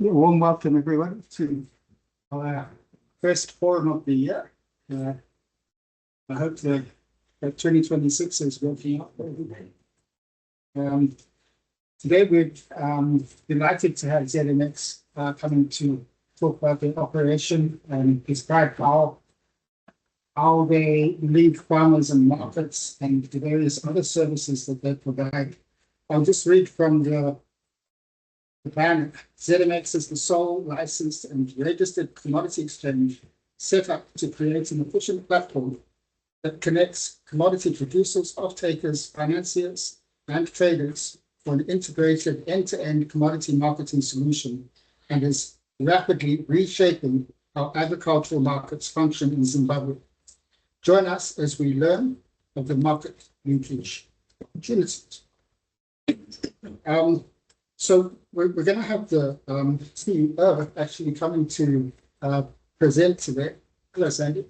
Warm welcome, everyone, to our first forum of the year. I hope that 2026 is working out for everybody. Today, we're delighted to have ZMX coming to talk about their operation and describe how they lead farmers and markets and the various other services that they provide. I'll just read from the banner. ZMX is the sole licensed and registered commodity exchange set up to create an efficient platform that connects commodity producers, off-takers, financiers, and traders for an integrated end-to-end commodity marketing solution, and is rapidly reshaping how agricultural markets function in Zimbabwe. Join us as we learn of the market linkage opportunities. So we're going to have the CEO actually coming to present today. Hello, Sandy.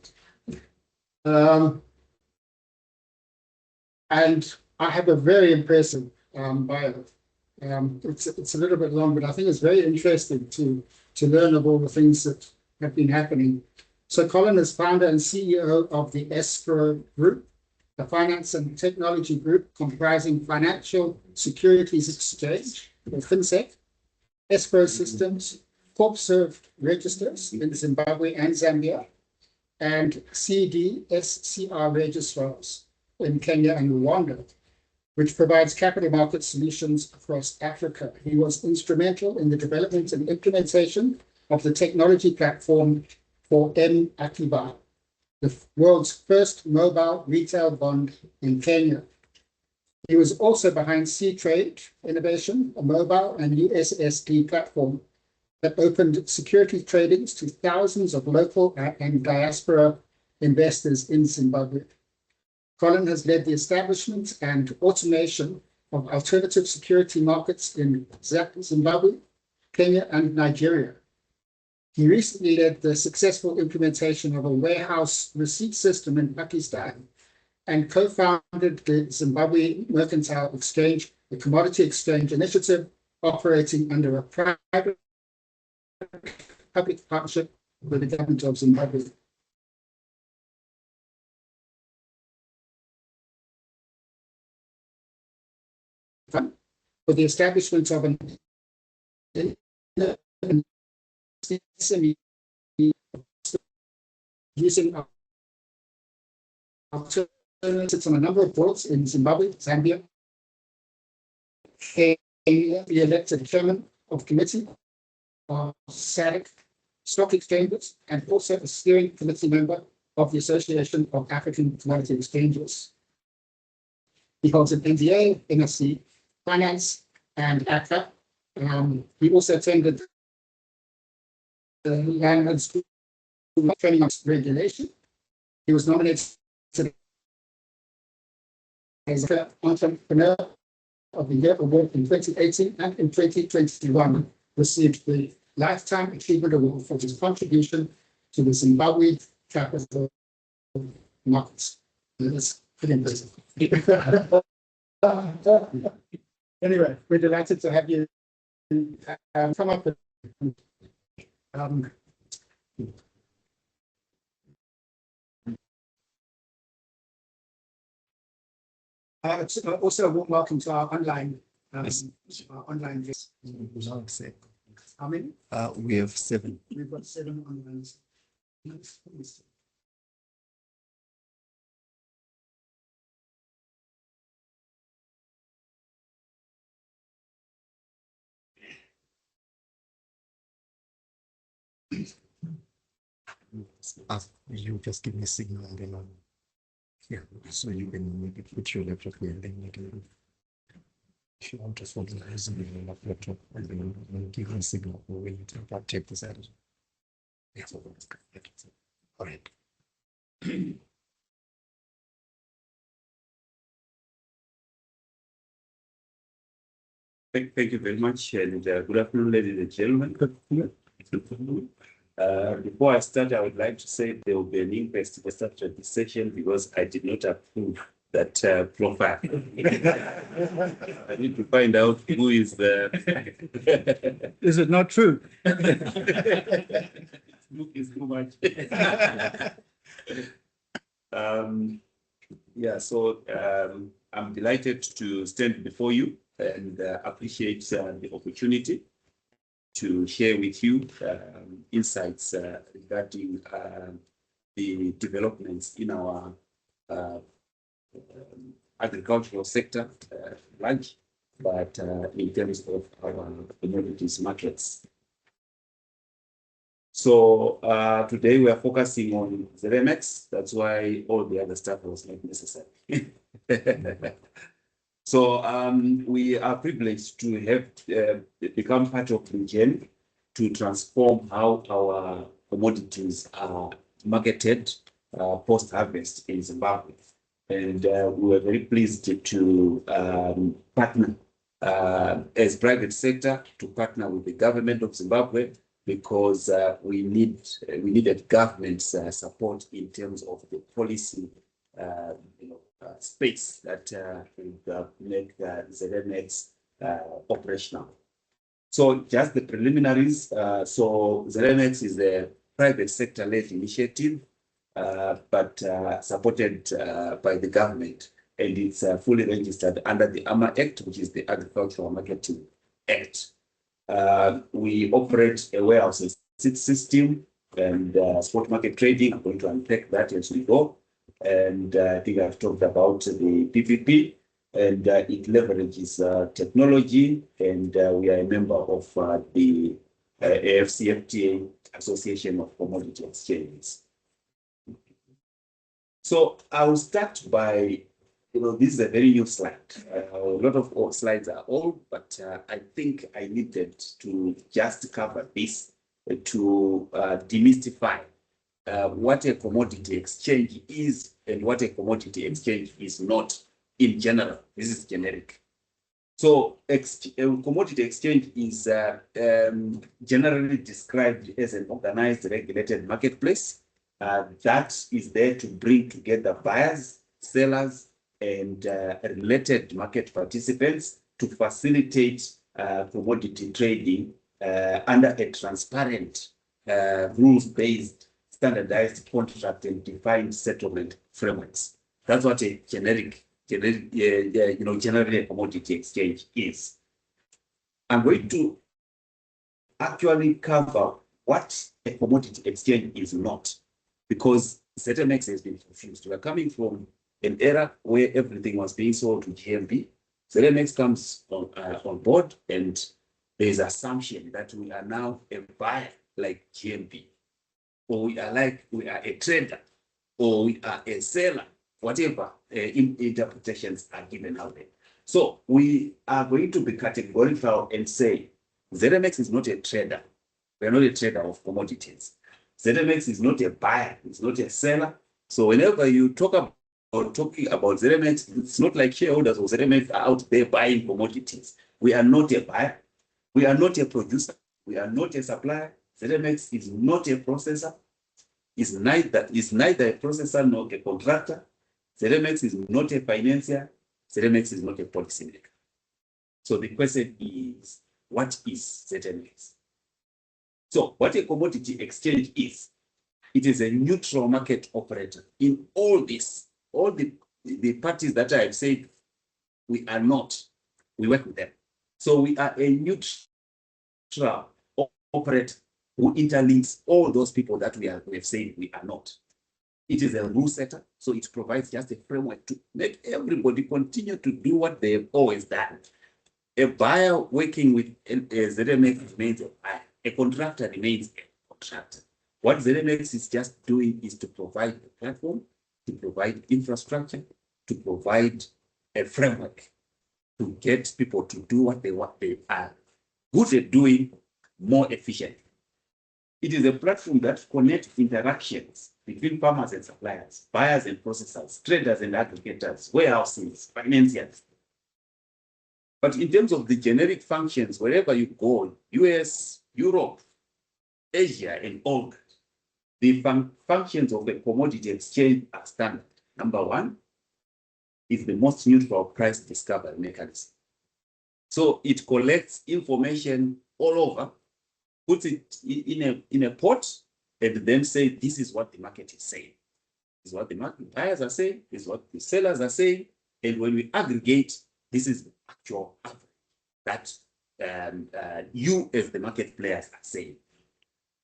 And I have a very impressive bio. It's a little bit long, but I think it's very interesting to learn of all the things that have been happening. So Colin is founder and CEO of the Escrow Group, a finance and technology group comprising financial securities exchange, or FinSec, escrow systems, corp-serve registers in Zimbabwe and Zambia, and CDSCR registrars in Kenya and Rwanda, which provides capital market solutions across Africa. He was instrumental in the development and implementation of the technology platform for M-Akiba, the world's first mobile retail bond in Kenya. He was also behind C-Trade Innovation, a mobile and USSD platform that opened security tradings to thousands of local and diaspora investors in Zimbabwe. Colin has led the establishment and automation of alternative security markets in Zimbabwe, Kenya, and Nigeria. He recently led the successful implementation of a warehouse receipt system in Pakistan and co-founded the Zimbabwe Mercantile Exchange, a commodity exchange initiative operating under a private public partnership with the government of Zimbabwe. For the establishment of an SME using alternatives on a number of boards in Zimbabwe, Zambia. He elected chairman of committee of SADC stock exchanges and also a steering committee member of the Association of African Commodity Exchanges. He holds an MBA, MSc, Finance, and ACTA. He also attended the London School of Training on Regulation. He was nominated as Entrepreneur of the Year Award in 2018, and in 2021 received the Lifetime Achievement Award for his contribution to the Zimbabwe capital markets. That's pretty impressive. Anyway, we're delighted to have you come up with also a warm welcome to our online guests. How many? We have 7. We've got 7 online. You just give me a signal and then yeah, so you can maybe put your laptop here and then you can, if you want to follow the laptop and then give me a signal when you take this out. Yeah, all right. Thank you very much, and good afternoon, ladies and gentlemen. Before I start, I would like to say there will be an inquest at the start of this session because I did not approve that profile. I need to find out who is the. Is it not true? Look is too much. Yeah, so I'm delighted to stand before you and appreciate the opportunity to share with you insights regarding the developments in our agricultural sector, large, but in terms of our commodities markets. So today we are focusing on ZMX. That's why all the other stuff was not necessary. So we are privileged to have become part of the journey to transform how our commodities are marketed post-harvest in Zimbabwe. And we were very pleased to partner as private sector to partner with the government of Zimbabwe, because we needed government's support in terms of the policy space that would make ZMX operational. So just the preliminaries. So ZMX is a private sector-led initiative, but supported by the government, and it's fully registered under the AMA Act, which is the Agricultural Marketing Act. We operate a warehouse system and spot market trading. I'm going to unpack that as we go. And I think I've talked about the PPP, and it leverages technology, and we are a member of the AFCFTA, Association of Commodity Exchanges. So I'll start by, this is a very new slide. A lot of slides are old, but I think I needed to just cover this to demystify what a commodity exchange is and what a commodity exchange is not in general. This is generic. So a commodity exchange is generally described as an organized, regulated marketplace that is there to bring together buyers, sellers, and related market participants to facilitate commodity trading under a transparent, rules-based, standardized contract and defined settlement frameworks. That's what a generally a commodity exchange is. I'm going to actually cover what a commodity exchange is not, because ZMX has been confused. We're coming from an era where everything was being sold to GMB. ZMX comes on board, and there's assumption that we are now a buyer like GMB, or we are a trader, or we are a seller, whatever interpretations are given out there. So we are going to be categorical and say ZMX is not a trader. We are not a trader of commodities. ZMX is not a buyer. It's not a seller. So whenever you talking about ZMX, it's not like shareholders of ZMX are out there buying commodities. We are not a buyer. We are not a producer. We are not a supplier. ZMX is not a processor. Is neither a processor nor a contractor. ZMX is not a financier. ZMX is not a policymaker. So the question is, what is ZMX? So what a commodity exchange is, it is a neutral market operator. In all this, all the parties that I've said we are not, we work with them. So we are a neutral operator who interlinks all those people that we have said we are not. It is a rule setter, so it provides just a framework to make everybody continue to do what they've always done. A buyer working with a ZMX remains a buyer. A contractor remains a contractor. What ZMX is just doing is to provide a platform, to provide infrastructure, to provide a framework to get people to do what they are good at doing more efficiently. It is a platform that connects interactions between farmers and suppliers, buyers and processors, traders and aggregators, warehouses, financiers. But in terms of the generic functions, wherever you go, US, Europe, Asia, and all that, the functions of a commodity exchange are standard. Number one, is the most neutral price discovery mechanism. So it collects information all over, puts it in a pot, and then say, this is what the market is saying. This is what the market buyers are saying, this is what the sellers are saying. And when we aggregate, this is the actual average that you as the market players are saying.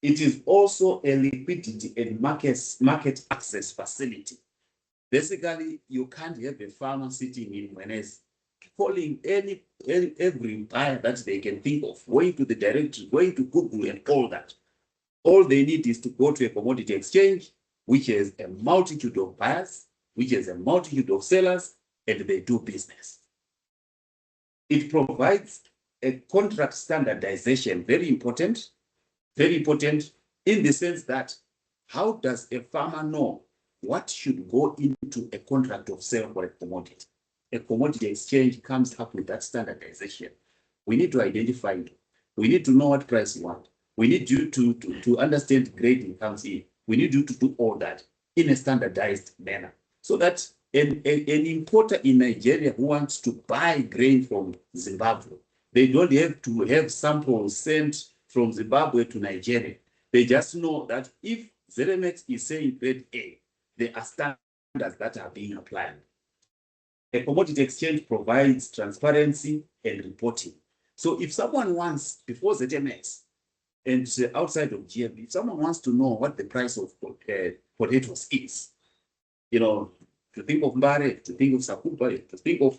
It is also a liquidity and market access facility. Basically, you can't have a farmer sitting in Mwenez calling every buyer that they can think of, going to the directory, going to Google and all that. All they need is to go to a commodity exchange, which has a multitude of buyers, which has a multitude of sellers, and they do business. It provides a contract standardization, very important in the sense that how does a farmer know what should go into a contract of sale for a commodity? A commodity exchange comes up with that standardization. We need to identify it. We need to know what price you want. We need you to understand grading comes in. We need you to do all that in a standardized manner so that an importer in Nigeria who wants to buy grain from Zimbabwe, they don't have to have samples sent from Zimbabwe to Nigeria. They just know that if ZMX is saying grade A, there are standards that are being applied. A commodity exchange provides transparency and reporting. So if someone wants, before ZMX and outside of GMB, if someone wants to know what the price of potatoes is, to think of Mbare, to think of Sakuba, to think of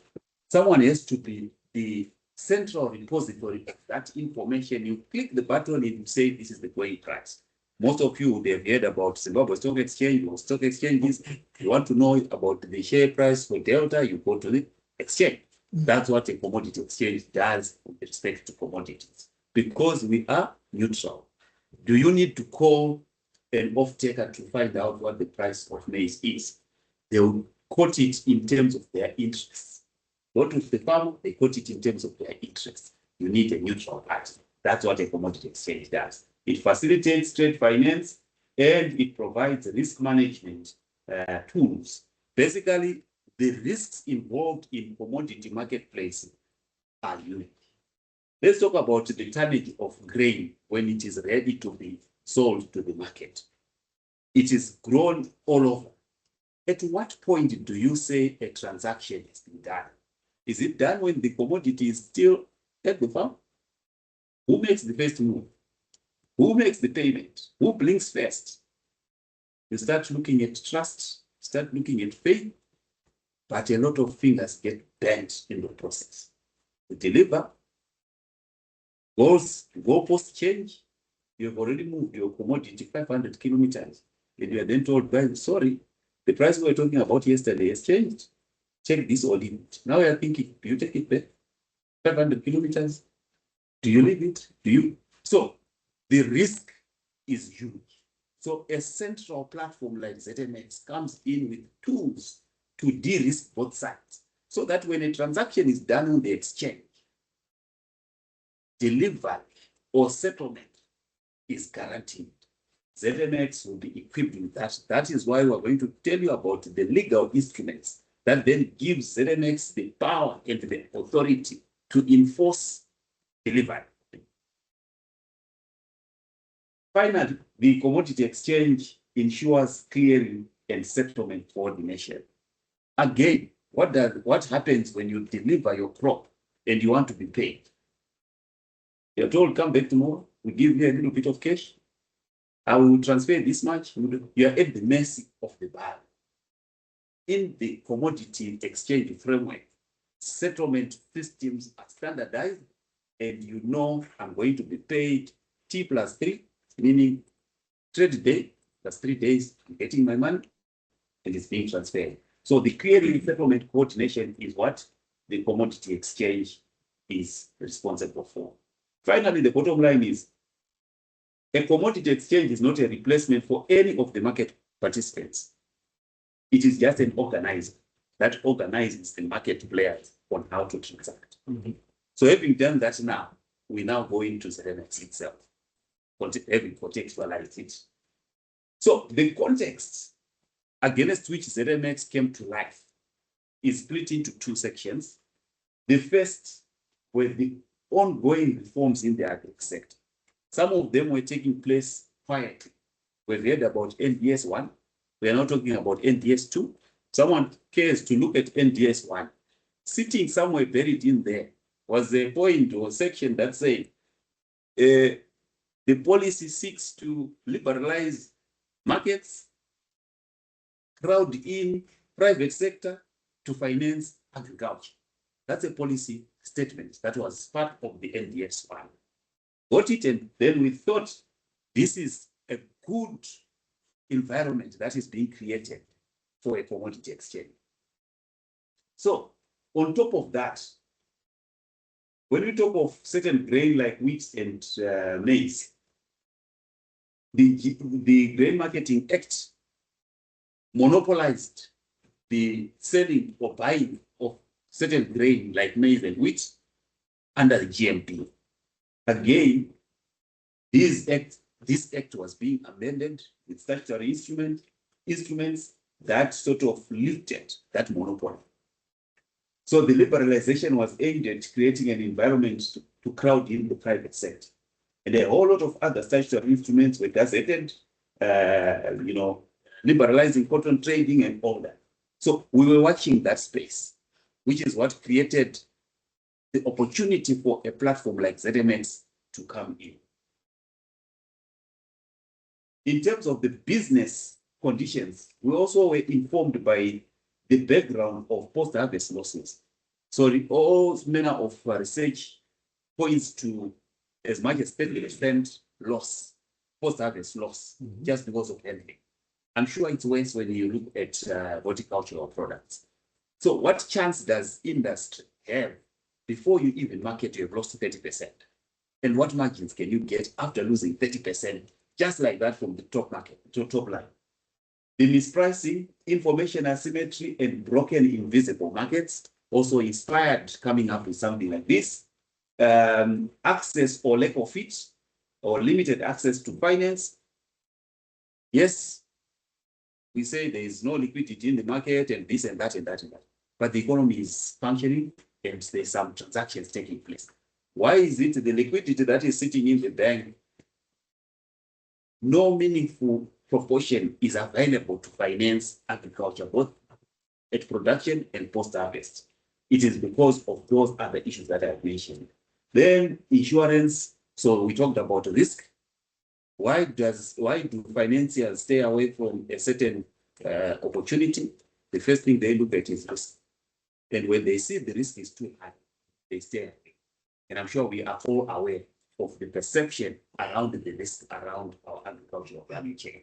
someone has to be the central repository of that information. You click the button and you say, this is the going price. Most of you would have heard about Zimbabwe Stock Exchange or stock exchanges. You want to know about the share price for Delta, you go to the exchange. That's what a commodity exchange does with respect to commodities. Because we are neutral. Do you need to call an off-taker to find out what the price of maize is? They will quote it in terms of their interests. Not with the farmer, they quote it in terms of their interests. You need a neutral party. That's what a commodity exchange does. It facilitates trade finance and it provides risk management tools. Basically, the risks involved in commodity marketplace are unique. Let's talk about the tonnage of grain when it is ready to be sold to the market. It is grown all over. At what point do you say a transaction has been done? Is it done when the commodity is still at the farm? Who makes the first move? Who makes the payment? Who blinks first? You start looking at trust, start looking at faith, but a lot of fingers get bent in the process. You deliver, goalposts change, you've already moved your commodity 500 kilometers, and you are then told, guys, sorry, the price we were talking about yesterday has changed. Check this or leave it. Now you're thinking, do you take it back? 500 kilometers? Do you leave it? Do you? So the risk is huge. So a central platform like ZMX comes in with tools to de-risk both sides so that when a transaction is done on the exchange, delivery or settlement is guaranteed. ZMX will be equipped with that. That is why we're going to tell you about the legal instruments that then gives ZMX the power and the authority to enforce delivery. Finally, the commodity exchange ensures clearing and settlement coordination. Again, what happens when you deliver your crop and you want to be paid? You're told, come back tomorrow, we give you a little bit of cash. I will transfer this much. You are at the mercy of the buyer. In the commodity exchange framework, settlement systems are standardized, and you know I'm going to be paid T plus 3, meaning trade day plus 3 days, I'm getting my money, and it's being transferred. So the clearing settlement coordination is what the commodity exchange is responsible for. Finally, the bottom line is a commodity exchange is not a replacement for any of the market participants. It is just an organizer that organizes the market players on how to transact. So having done that now, we now go into ZMX itself, having contextualized it. So the context against which ZMX came to life is split into two sections. The first were the ongoing reforms in the agri sector. Some of them were taking place quietly. We've heard about NDS 1. We are not talking about NDS 2. Someone cares to look at NDS 1. Sitting somewhere buried in there was a point or section that said the policy seeks to liberalize markets, crowd in private sector to finance agriculture. That's a policy statement that was part of the NDS 1. Got it, and then we thought this is a good environment that is being created for a commodity exchange. So on top of that, when we talk of certain grain like wheat and maize, the Grain Marketing Act monopolized the selling or buying of certain grain like maize and wheat under the GMP. Again, this act was being amended with statutory instruments that sort of lifted that monopoly. So the liberalization was aimed at creating an environment to crowd in the private sector. And a whole lot of other statutory instruments were gazetted, liberalizing cotton trading and all that. So we were watching that space, which is what created the opportunity for a platform like ZMX to come in. In terms of the business conditions, we also were informed by the background of post-harvest losses. So all manner of research points to as much as 30% loss, post-harvest loss, just because of handling. I'm sure it's worse when you look at horticultural products. So what chance does industry have before you even market, you have lost 30%? And what margins can you get after losing 30%, just like that from the top market, to top line? The mispricing, information asymmetry, and broken invisible markets also inspired coming up with something like this. Access or lack of it, or limited access to finance. Yes, we say there is no liquidity in the market and this and that and that and that. But the economy is functioning and there's some transactions taking place. Why is it the liquidity that is sitting in the bank, no meaningful proportion is available to finance agriculture, both at production and post-harvest? It is because of those other issues that I have mentioned. Then insurance. So we talked about risk. Why do financiers stay away from a certain opportunity? The first thing they look at is risk. And when they see the risk is too high, they stay away. And I'm sure we are all aware of the perception around the risk around our agricultural value chain.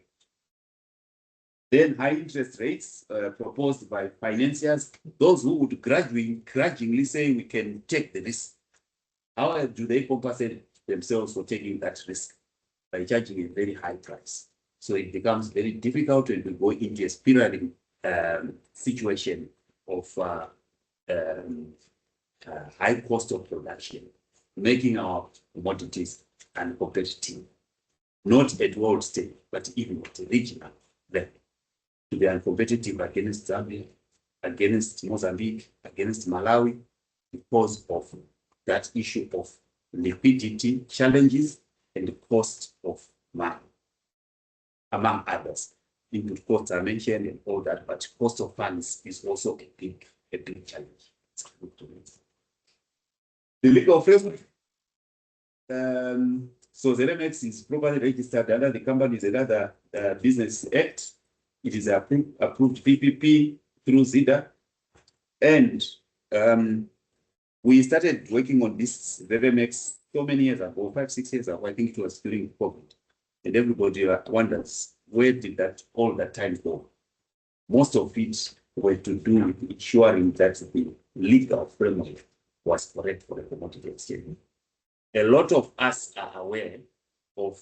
Then high interest rates proposed by financiers, those who would grudgingly say we can take the risk. How do they compensate themselves for taking that risk? By charging a very high price. So it becomes very difficult when we go into a spiraling situation of high cost of production, making our commodities uncompetitive, not at world stage, but even at a regional level. To be uncompetitive against Zambia, against Mozambique, against Malawi, because of that issue of liquidity challenges and the cost of money, among others. Input costs are mentioned and all that, but cost of funds is also a big challenge. The legal framework. So ZMX is properly registered under the Companies and Other Business Act. It is approved PPP through ZIDA. And we started working on this ZMX so many years ago, 5-6 years ago. I think it was during COVID. And everybody wonders, where did all that time go? Most of it were to do with ensuring that the legal framework was correct for the commodity exchange. A lot of us are aware of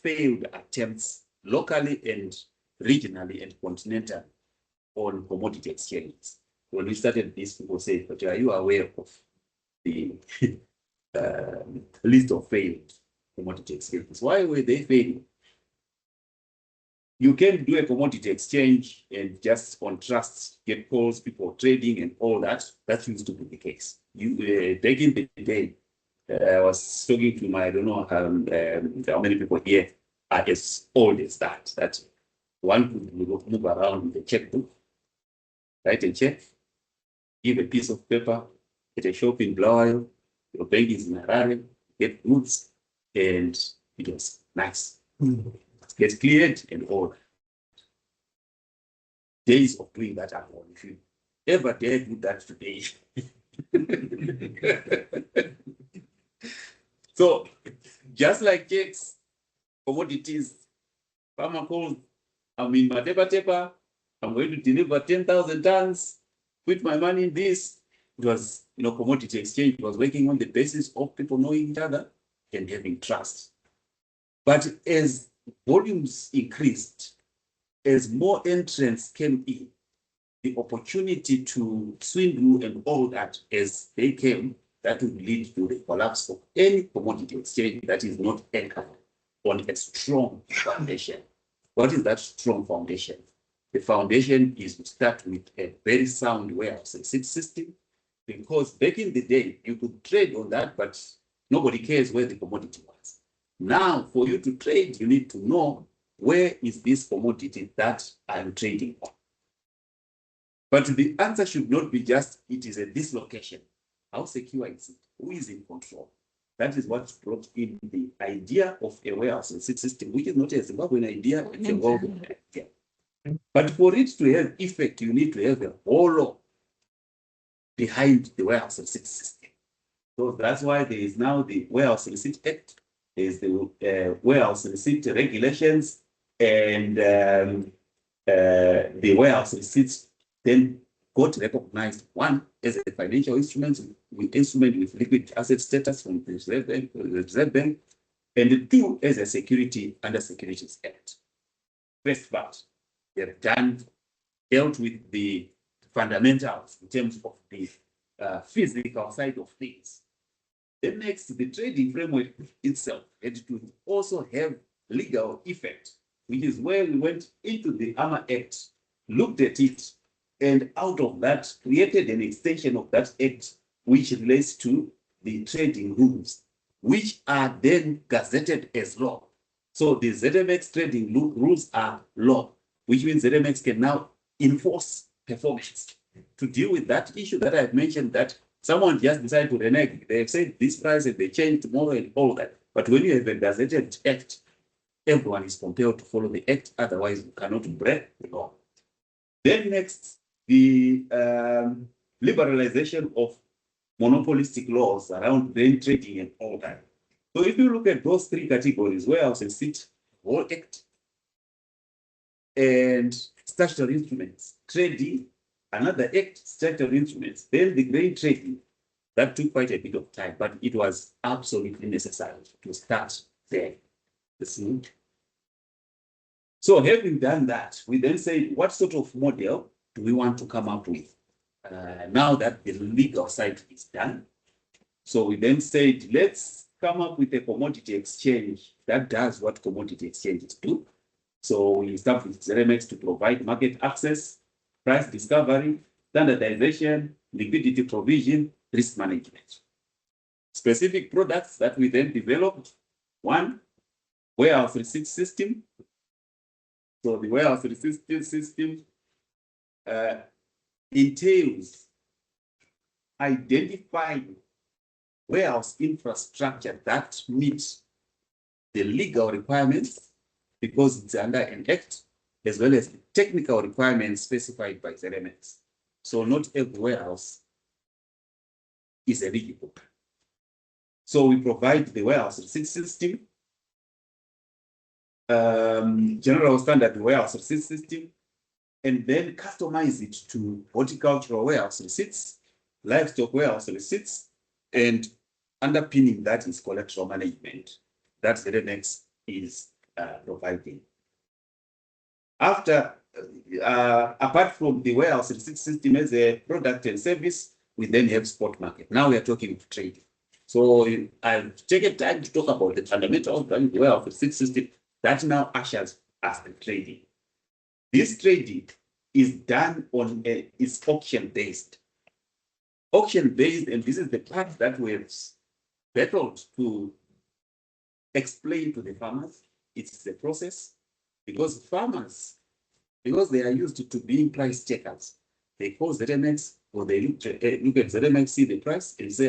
failed attempts locally and regionally and continentally on commodity exchanges. When we started this, people said, but are you aware of the list of failed commodity exchanges? Why were they failing? You can do a commodity exchange and just on trust get calls, people trading and all that. That used to be the case. Back in the day, I was talking to my, I don't know how many people here are as old as that. That one could move around with a checkbook, write a check, give a piece of paper at a shop in Blawayo, your bank is in Harare, get goods, and it was nice. Get cleared and all. Days of doing that are gone. If you ever dare do that today. So, just like checks, commodities, farmer calls, I'm in my tepa, I'm going to deliver 10,000 tons, put my money in this. It was, commodity exchange was working on the basis of people knowing each other and having trust. But as volumes increased, as more entrants came in, the opportunity to swindle and all that as they came, that would lead to the collapse of any commodity exchange that is not anchored on a strong foundation. What is that strong foundation? The foundation is to start with a very sound warehouse and receipt system, because back in the day, you could trade on that, but nobody cares where the commodity was. Now, for you to trade, you need to know where is this commodity that I'm trading on. But the answer should not be just, it is at this location. How secure is it? Who is in control? That is what brought in the idea of a warehouse receipt system, which is not a Zimbabwean idea, it's a world idea. But for it to have effect, you need to have a whole law behind the warehouse receipt system. So that's why there is now the Warehouse Receipt Act, there is the Warehouse Receipt Regulations, and the warehouse receipts then got recognized, one, as a financial instrument with liquid asset status from the Reserve Bank, and two, as a security under Securities Act. First part, they have dealt with the fundamentals in terms of the physical side of things. Then next, the trading framework itself had to also have legal effect, which is where we went into the AMA Act, looked at it, and out of that created an extension of that act, which relates to the trading rules, which are then gazetted as law. So the ZMX trading rules are law, which means ZMX can now enforce performance. To deal with that issue that I've mentioned, that someone just decided to renege, they've said this price and they change tomorrow and all that. But when you have a gazetted act, everyone is compelled to follow the act, otherwise you cannot break the law. Then next, the liberalization of monopolistic laws around grain trading and all that. So if you look at those three categories, warehouse and receipt, whole act, and statutory instruments, trading, another act, statutory instruments, then the grain trading, that took quite a bit of time, but it was absolutely necessary to start there. So having done that, we then say, what sort of model do we want to come up with? Now that the legal side is done. So we then said, let's come up with a commodity exchange that does what commodity exchanges do. So we established ZMX to provide market access, price discovery, standardization, liquidity provision, risk management. Specific products that we then developed, one, warehouse receipt system. So the warehouse receipt system entails identifying warehouse infrastructure that meets the legal requirements because it's under an act, as well as the technical requirements specified by ZMX. So not every warehouse is eligible. So we provide the warehouse receipt system, general standard warehouse receipt system, and then customize it to horticultural warehouse receipts, livestock warehouse receipts, and underpinning that is collateral management that ZMX is providing. After, apart from the warehouse receipt system as a product and service, we then have spot market. Now we are talking trading. So I've taken time to talk about the fundamentals of the warehouse receipt system that now ushers us the trading. This trading is done on is auction based. Auction based, and this is the part that we've battled to explain to the farmers. It's the process, because farmers, because they are used to being price checkers, they call ZMX, or they look at ZMX, see the price, and say,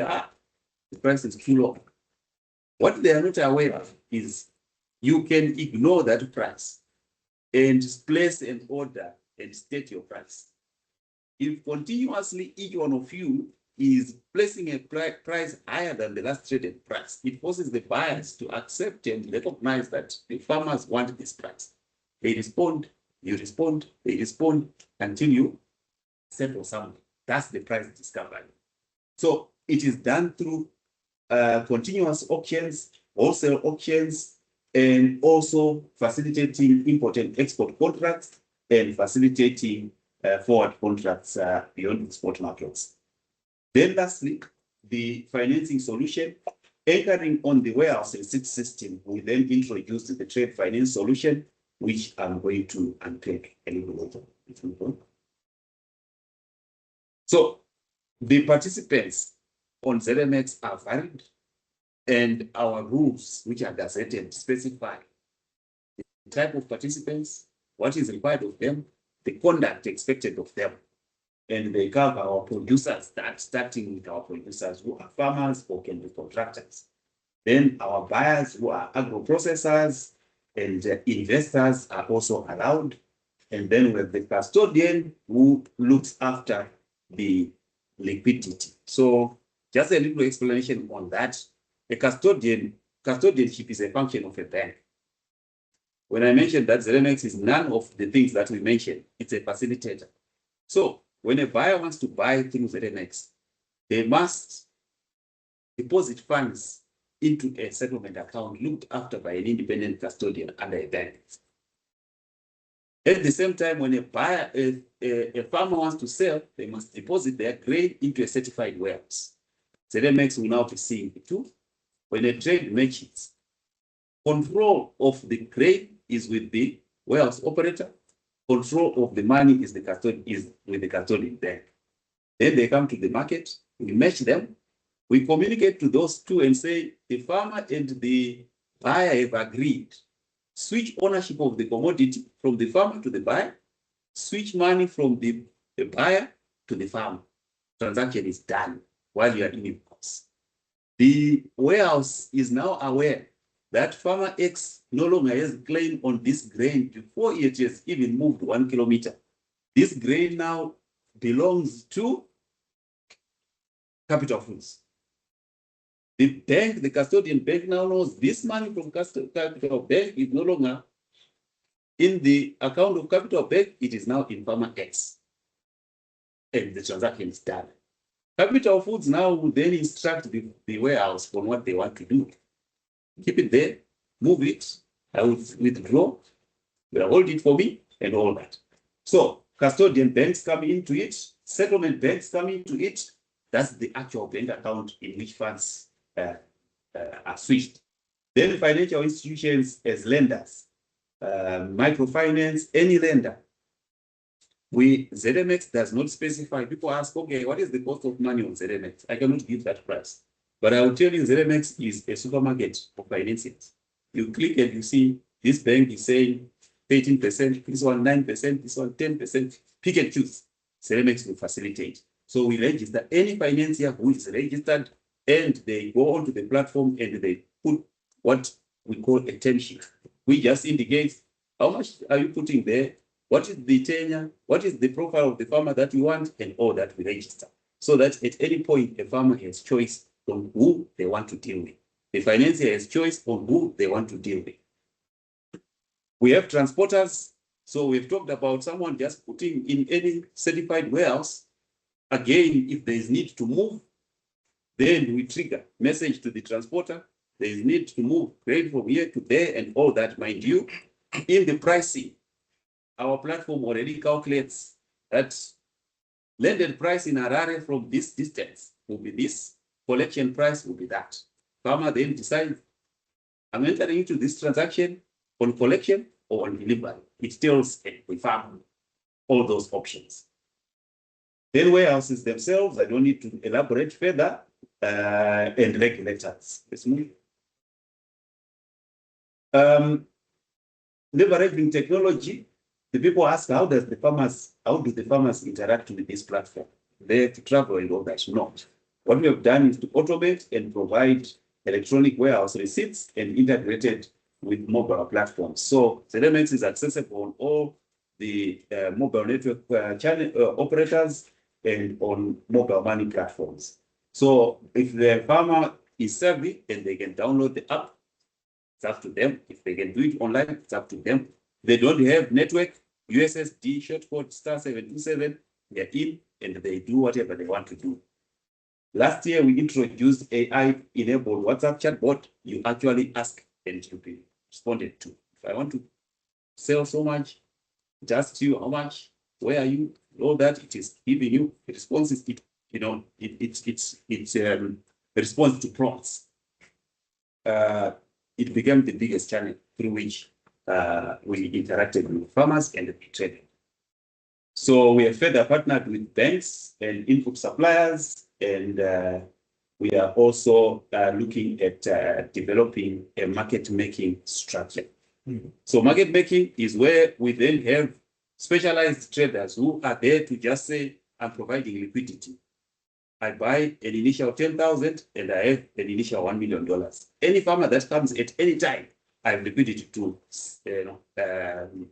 the price is too low. What they are not aware of is you can ignore that price and place an order and state your price. If continuously each one of you is placing a price higher than the last traded price, it forces the buyers to accept and recognize that the farmers want this price. They respond, you respond, they respond until you settle something. That's the price discovery. So it is done through continuous auctions, wholesale auctions, and also facilitating import and export contracts and facilitating forward contracts beyond the spot markets. Then lastly, the financing solution, anchoring on the warehouse and SIT system, we then introduced the trade finance solution, which I'm going to unpack a little later. So the participants on ZMX are varied, and our rules, which are gazetted, specify the type of participants, what is required of them, the conduct expected of them. And they cover our producers, starting with our producers who are farmers or can be contractors. Then our buyers who are agro processors and investors are also allowed. And then we have the custodian who looks after the liquidity. So just a little explanation on that. A custodianship is a function of a bank. When I mentioned that ZMX is none of the things that we mentioned, it's a facilitator. So when a buyer wants to buy through ZMX, they must deposit funds into a settlement account looked after by an independent custodian under a bank. At the same time, when a buyer, a farmer wants to sell, they must deposit their grain into a certified warehouse. ZMX will now be seeing it too. When a trade matches, control of the grain is with the warehouse operator. Control of the money is with the custodian bank. Then they come to the market, we match them, we communicate to those two and say the farmer and the buyer have agreed. Switch ownership of the commodity from the farmer to the buyer, switch money from the buyer to the farmer. Transaction is done while you are in the course. The warehouse is now aware that farmer X no longer has a claim on this grain before it has even moved 1 kilometer. This grain now belongs to Capital Foods. The bank, the custodian bank now knows this money from Capital Bank is no longer in the account of Capital Bank, it is now in farmer X. And the transaction is done. Capital Foods now will then instruct the warehouse on what they want to do. Keep it there, move it, I will withdraw, will hold it for me, and all that. So custodian banks come into it, settlement banks come into it. That's the actual bank account in which funds are switched. Then financial institutions as lenders, microfinance, any lender. ZMX does not specify. People ask, okay, what is the cost of money on ZMX? I cannot give that price. But I will tell you, ZMX is a supermarket for financiers. You click and you see this bank is saying 13%, this one 9%, this one 10%. Pick and choose. ZMX will facilitate. So we register any financier who is registered, and they go onto the platform and they put what we call a term sheet. We just indicate how much are you putting there, what is the tenure, what is the profile of the farmer that you want, and all that we register. So that at any point, a farmer has choice on who they want to deal with. The financier has choice on who they want to deal with. We have transporters. So we've talked about someone just putting in any certified warehouse. Again, if there is need to move, then we trigger message to the transporter. There is need to move grain from here to there and all that, mind you. In the pricing, our platform already calculates that landed price in Harare from this distance will be this, collection price will be that. Farmer then decides, I'm entering into this transaction on collection or on delivery. it tells the farmer all those options. Then warehouses themselves, I don't need to elaborate further, and regulators. Let's move. Leveraging technology, the people ask, how do the farmers interact with this platform? They have to travel and all that. No. What we have done is to automate and provide electronic warehouse receipts and integrated with mobile platforms. So ZMX is accessible on all the mobile network channel operators and on mobile money platforms. So if the farmer is savvy and they can download the app, it's up to them. If they can do it online, it's up to them. They don't have network, USSD, shortcode *727, they're in and they do whatever they want to do. Last year, we introduced AI-enabled WhatsApp chatbot. You actually ask and to be responded to. If I want to sell so much, just you, how much, where are you, all that, it is giving you the responses. It responds to prompts. It became the biggest channel through which we interacted with farmers and the traders. So we have further partnered with banks and input suppliers, and we are also looking at developing a market making structure. Mm-hmm. So market making is where we then have specialized traders who are there to just say, I'm providing liquidity. I buy an initial 10,000 and I have an initial $1 million. Any farmer that comes at any time, I have liquidity to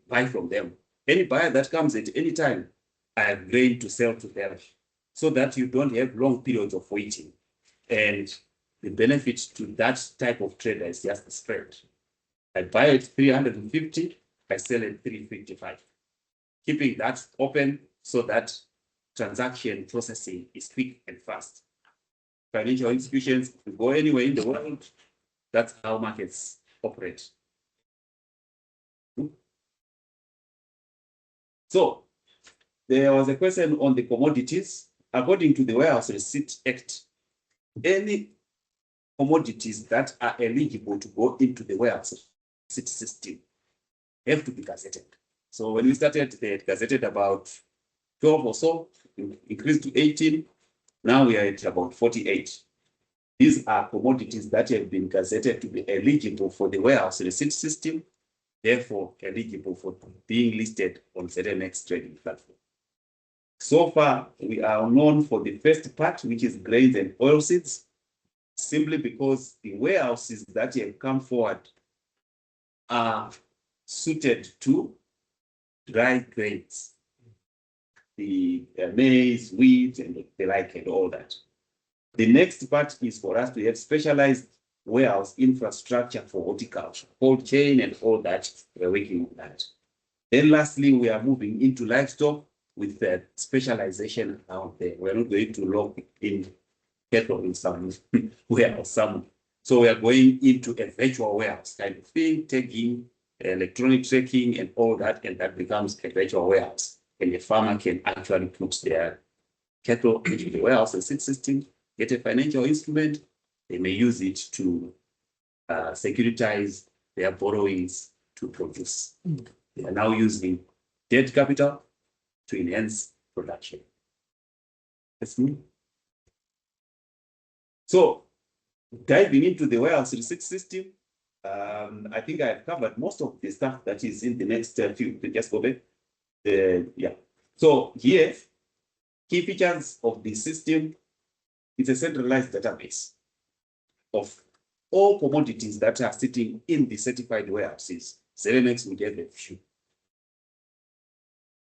buy from them. Any buyer that comes at any time, I have grain to sell to them, so that you don't have long periods of waiting. And the benefit to that type of trader is just the spread. I buy at 350, I sell at 355. Keeping that open so that transaction processing is quick and fast. Financial institutions go anywhere in the world. That's how markets operate. So there was a question on the commodities. According to the Warehouse Receipt Act, any commodities that are eligible to go into the warehouse receipt system have to be gazetted. So when we started, they had gazetted about 12 or so, increased to 18. Now we are at about 48. These are commodities that have been gazetted to be eligible for the warehouse receipt system, therefore eligible for being listed on ZMX trading platform. So far, we are known for the first part, which is grains and oilseeds, simply because the warehouses that have come forward are suited to dry grains, the maize, wheat, and the like, and all that. The next part is for us to have specialized warehouse infrastructure for horticulture, cold chain, and all that. We're working on that. Then lastly, we are moving into livestock with the specialization out there. We're not going to lock in cattle in some warehouse somewhere. So we are going into a virtual warehouse kind of thing, taking electronic tracking and all that, and that becomes a virtual warehouse. And the farmer can actually put their cattle into the warehouse receipt system, get a financial instrument. They may use it to securitize their borrowings to produce. They are now using debt capital to enhance production. Let's move. So, diving into the warehouse receipt system, I think I have covered most of the stuff that is in the next few. Just go back. Yeah. So here, key features of the system. It's a centralized database of all commodities that are sitting in the certified warehouses. ZMX will get a few.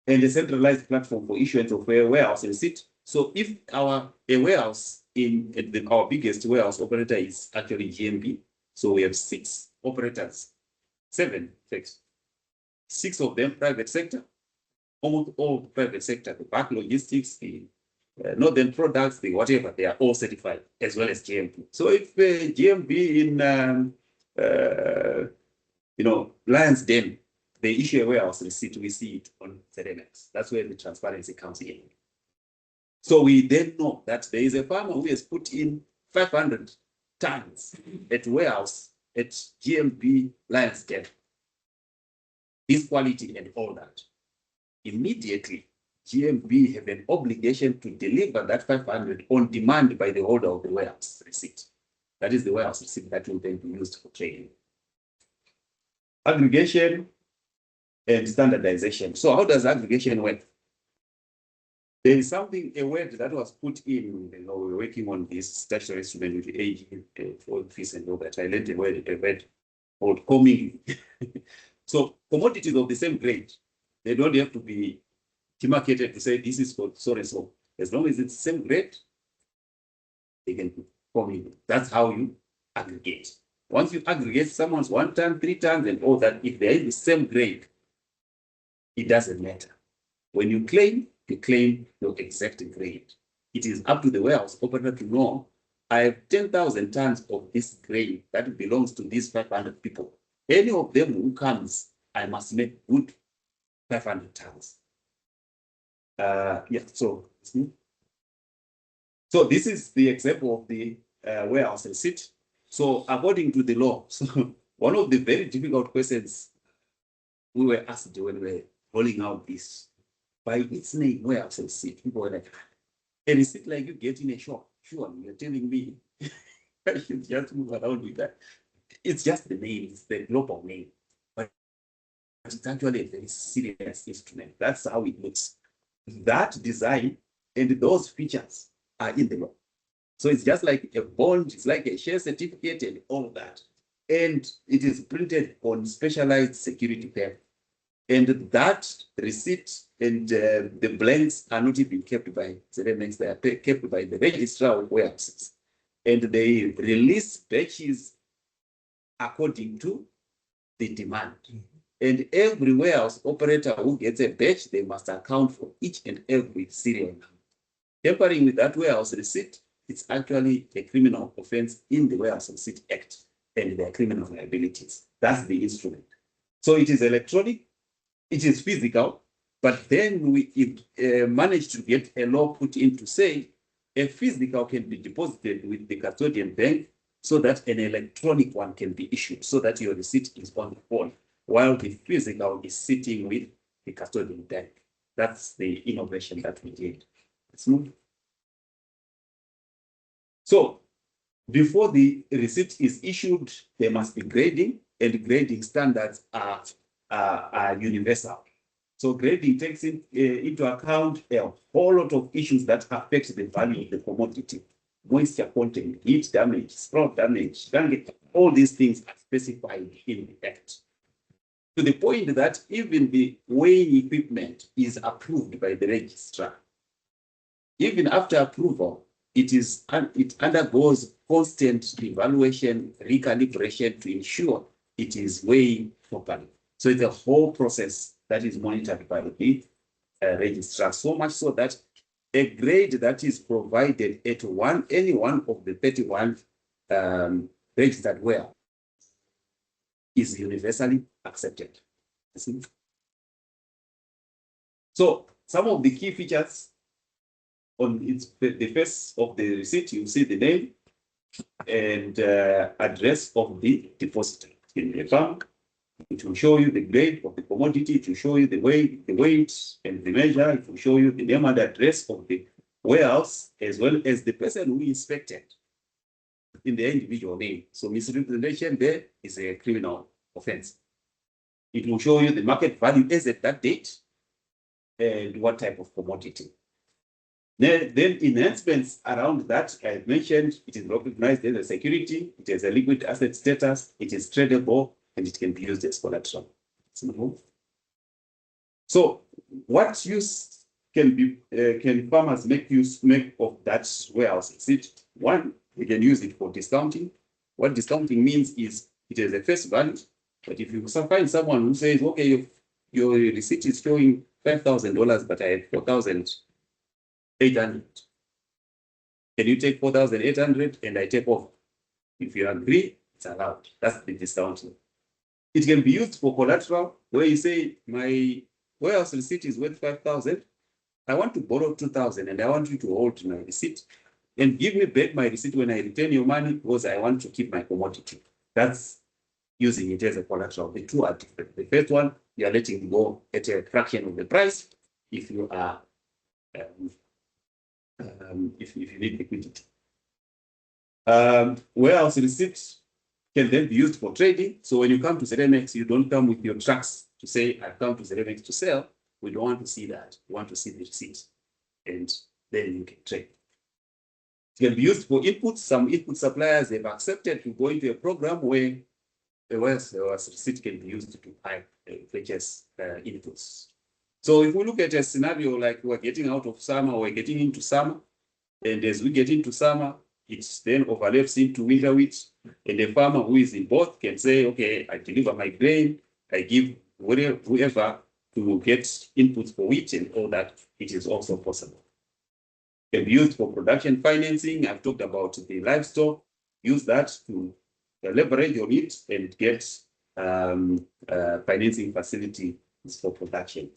And a centralized platform for issuance of a warehouse receipt. So if our warehouse our biggest warehouse operator is actually GMB, so we have 6 operators, 7, 6 of them private sector, almost all private sector, the back logistics, the northern products, the whatever, they are all certified as well as GMB. So if GMB in Lions Den, they issue a warehouse receipt, we see it on ZMX. That's where the transparency comes in. So we then know that there is a farmer who has put in 500 tons at warehouse at GMB Lions Den. this quality and all that. Immediately, GMB have an obligation to deliver that 500 on demand by the holder of the warehouse receipt. That is the warehouse receipt that will then be used for trading. Aggregation and standardization. So how does aggregation work? There is something, a word that was put in, we're working on this statutory instrument with the AG for fees and all that. I learned a word called commingling. So commodities of the same grade, they don't have to be demarcated to say this is for so and so. As long as it's the same grade, they can commingle. That's how you aggregate. Once you aggregate someone's 1 ton, 3 tons, and all that, if they're in the same grade, it doesn't matter. When you claim your exact grade. It is up to the warehouse operator to know, I have 10,000 tons of this grain that belongs to these 500 people. Any of them who comes, I must make good 500 tons. So this is the example of the warehouse receipt. So according to the law, so one of the very difficult questions we were asked when we were rolling out this, by its name, warehouse receipt, people were like, a receipt like you get in a shop, sure, you're telling me I should just move around with that. It's just the name, it's the global name, but it's actually a very serious instrument. That's how it looks. That design and those features are in the law. So it's just like a bond, it's like a share certificate and all that. And it is printed on specialized security paper. And that receipt and the blanks are not even kept by ZMX, they are kept by the registrar of warehouses. And they release batches according to the demand. And every warehouse operator who gets a batch, they must account for each and every serial number. Tampering with that warehouse receipt, it's actually a criminal offense in the Warehouse Receipt Act, and their criminal liabilities. That's the instrument. So it is electronic, it is physical, but then we managed to get a law put in to say a physical can be deposited with the custodian bank so that an electronic one can be issued so that your receipt is on the phone while the physical is sitting with the custodian bank. That's the innovation that we did. Let's move. So before the receipt is issued, there must be grading, and grading standards are universal. So grading takes into account a whole lot of issues that affect the value of the commodity. Moisture content, heat damage, sprout damage, all these things are specified in the Act. To the point that even the weighing equipment is approved by the registrar. Even after approval, it undergoes constant evaluation, recalibration to ensure it is weighing properly. So it's a whole process that is monitored by the registrar, so much so that a grade that is provided at any one of the 31 registered warehouses is universally accepted. So some of the key features on the face of the receipt, you see the name and address of the depositor in the bank. It will show you the grade of the commodity, it will show you the weight and the measure, it will show you the name and address of the warehouse, as well as the person who inspected in the individual name. So misrepresentation there is a criminal offense. It will show you the market value as at that date and what type of commodity. Then enhancements around that, I mentioned, it is recognized as a security, it has a liquid asset status, it is tradable, and it can be used as collateral. So what use can farmers make of that warehouse receipt? One, we can use it for discounting. What discounting means is it has a face value, but if you find someone who says, okay, your receipt is showing $5,000, but I have 4,800. Can you take 4,800 and I take off? If you agree, it's allowed. That's the discounting. It can be used for collateral, where you say, my warehouse receipt is worth 5,000. I want to borrow 2,000 and I want you to hold my receipt and give me back my receipt when I return your money because I want to keep my commodity. That's using it as a collateral. The two are different. The first one, you are letting go at a fraction of the price if you are if you need liquidity. Warehouse receipts can then be used for trading. So when you come to ZMX, you don't come with your trucks to say, I've come to ZMX to sell. We don't want to see that. We want to see the receipt, and then you can trade. It can be used for inputs. Some input suppliers have accepted to go into a program where the warehouse receipt can be used to purchase inputs. So if we look at a scenario like we're getting out of summer, we're getting into summer, and as we get into summer, it then overlaps into winter wheat, and the farmer who is in both can say, okay, I deliver my grain, I give whoever to get inputs for wheat and all that. It is also possible. It can be used for production financing. I've talked about the livestock. Use that to leverage on it and get financing facility for production.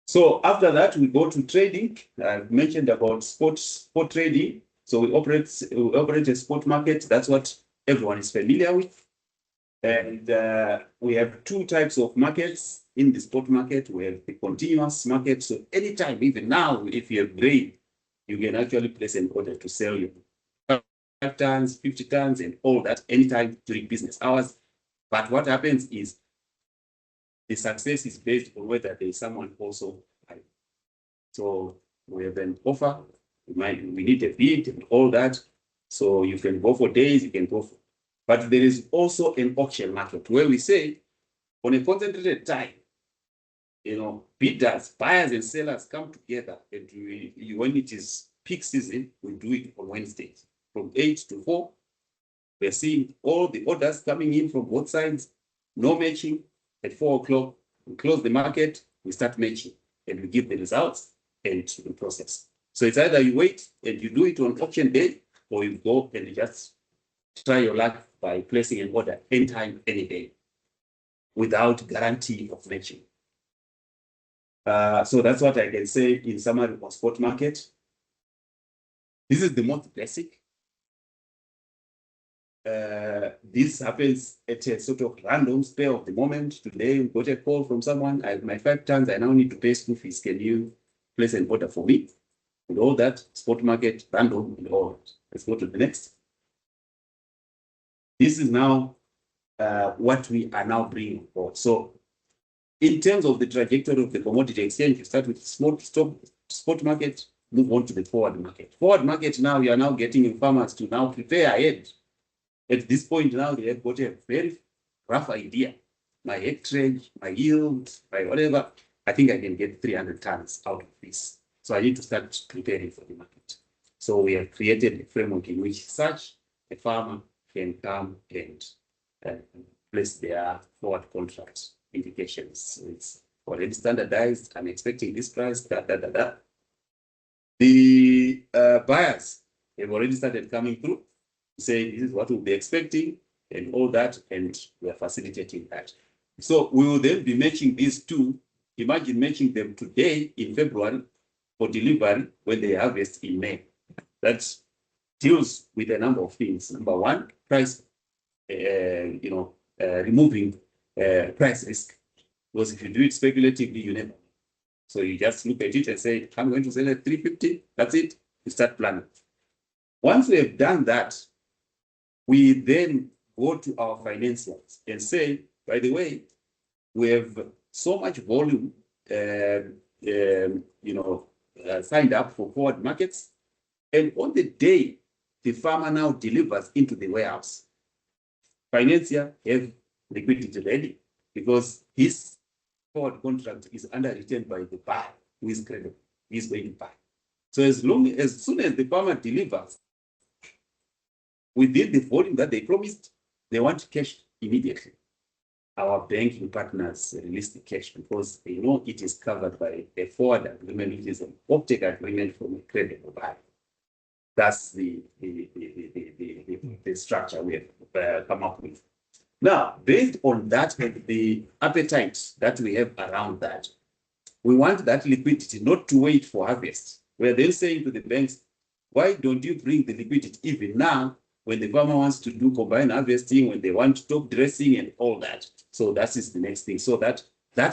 So after that, we go to trading. I've mentioned about spot trading. So we operate a spot market. That's what everyone is familiar with. And we have two types of markets in the spot market. We have the continuous market. So anytime, even now, if you have grain, you can actually place an order to sell your 5 tons, 50 tons, and all that anytime during business hours. But what happens is the success is based on whether there is someone also buying. So we have an offer, we need a bid and all that. So you can go for days, you can go for, but there is also an auction market where we say on a concentrated time, you know, bidders, buyers and sellers come together, and when it is peak season, we do it on Wednesdays from 8 to 4. We're seeing all the orders coming in from both sides, no matching. At 4 o'clock, we close the market, we start matching, and we give the results and the process. So it's either you wait and you do it on auction day, or you go and you just try your luck by placing an order anytime, any day, without guarantee of matching. So that's what I can say in summary on spot market. This is the most basic. This happens at a sort of random spur of the moment. Today, we got a call from someone. I have my 5 tons. I now need to pay school fees. Can you place an order for me? And all that, spot market, random, and all that. Let's go to the next. This is now what we are now bringing forward. So, in terms of the trajectory of the commodity exchange, you start with spot market, move on to the forward market. Forward market now, you are now getting farmers to now prepare ahead. At this point now, they have got a very rough idea. My hectarage, my yield, my whatever, I think I can get 300 tons out of this. So I need to start preparing for the market. So we have created a framework in which such a farmer can come and place their forward contract indications. So it's already standardized. I'm expecting this price, The buyers have already started coming through, say this is what we'll be expecting and all that, and we are facilitating that. So we will then be matching these two. Imagine matching them today in February for delivery when they harvest in May. That deals with a number of things. Number one, price, removing price risk. Because if you do it speculatively, you never. So you just look at it and say, I'm going to sell at 350. That's it. You start planning. Once we have done that, we then go to our financiers and say, by the way, we have so much volume, signed up for forward markets. And on the day the farmer now delivers into the warehouse, financier have liquidity ready because his forward contract is underwritten by the buyer who is credible. He's going to buy. So as soon as the farmer delivers, within the volume that they promised, they want cash immediately. Our banking partners release the cash because they know it is covered by a forward agreement, which is an offtake agreement from a credible buyer. That's the structure we have come up with. Now, based on that and the appetite that we have around that, we want that liquidity not to wait for harvest. We're then saying to the banks, why don't you bring the liquidity even now when the farmer wants to do combined harvesting, when they want to top dressing and all that. So that is the next thing. So that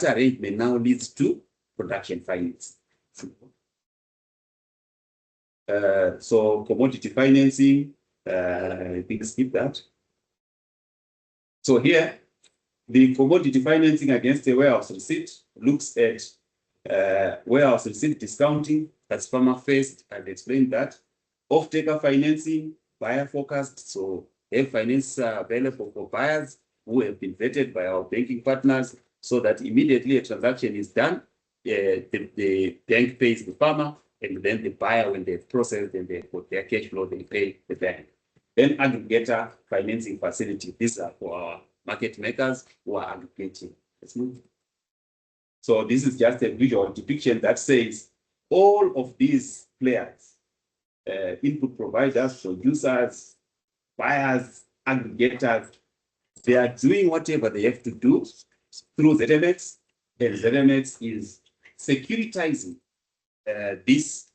arrangement now leads to production finance. So commodity financing, I think skip that. So here, the commodity financing against the warehouse receipt looks at warehouse receipt discounting, that's farmer first, and explain that. Off-taker financing, buyer forecast, so have finance available for buyers who have been vetted by our banking partners, so that immediately a transaction is done, the bank pays the farmer, and then the buyer, when they've processed and they've got their cash flow, they pay the bank. Then aggregator financing facility, these are for our market makers who are aggregating. Let's move. So this is just a visual depiction that says all of these players, input providers, producers, buyers, aggregators, they are doing whatever they have to do through ZMX, and ZMX is securitizing this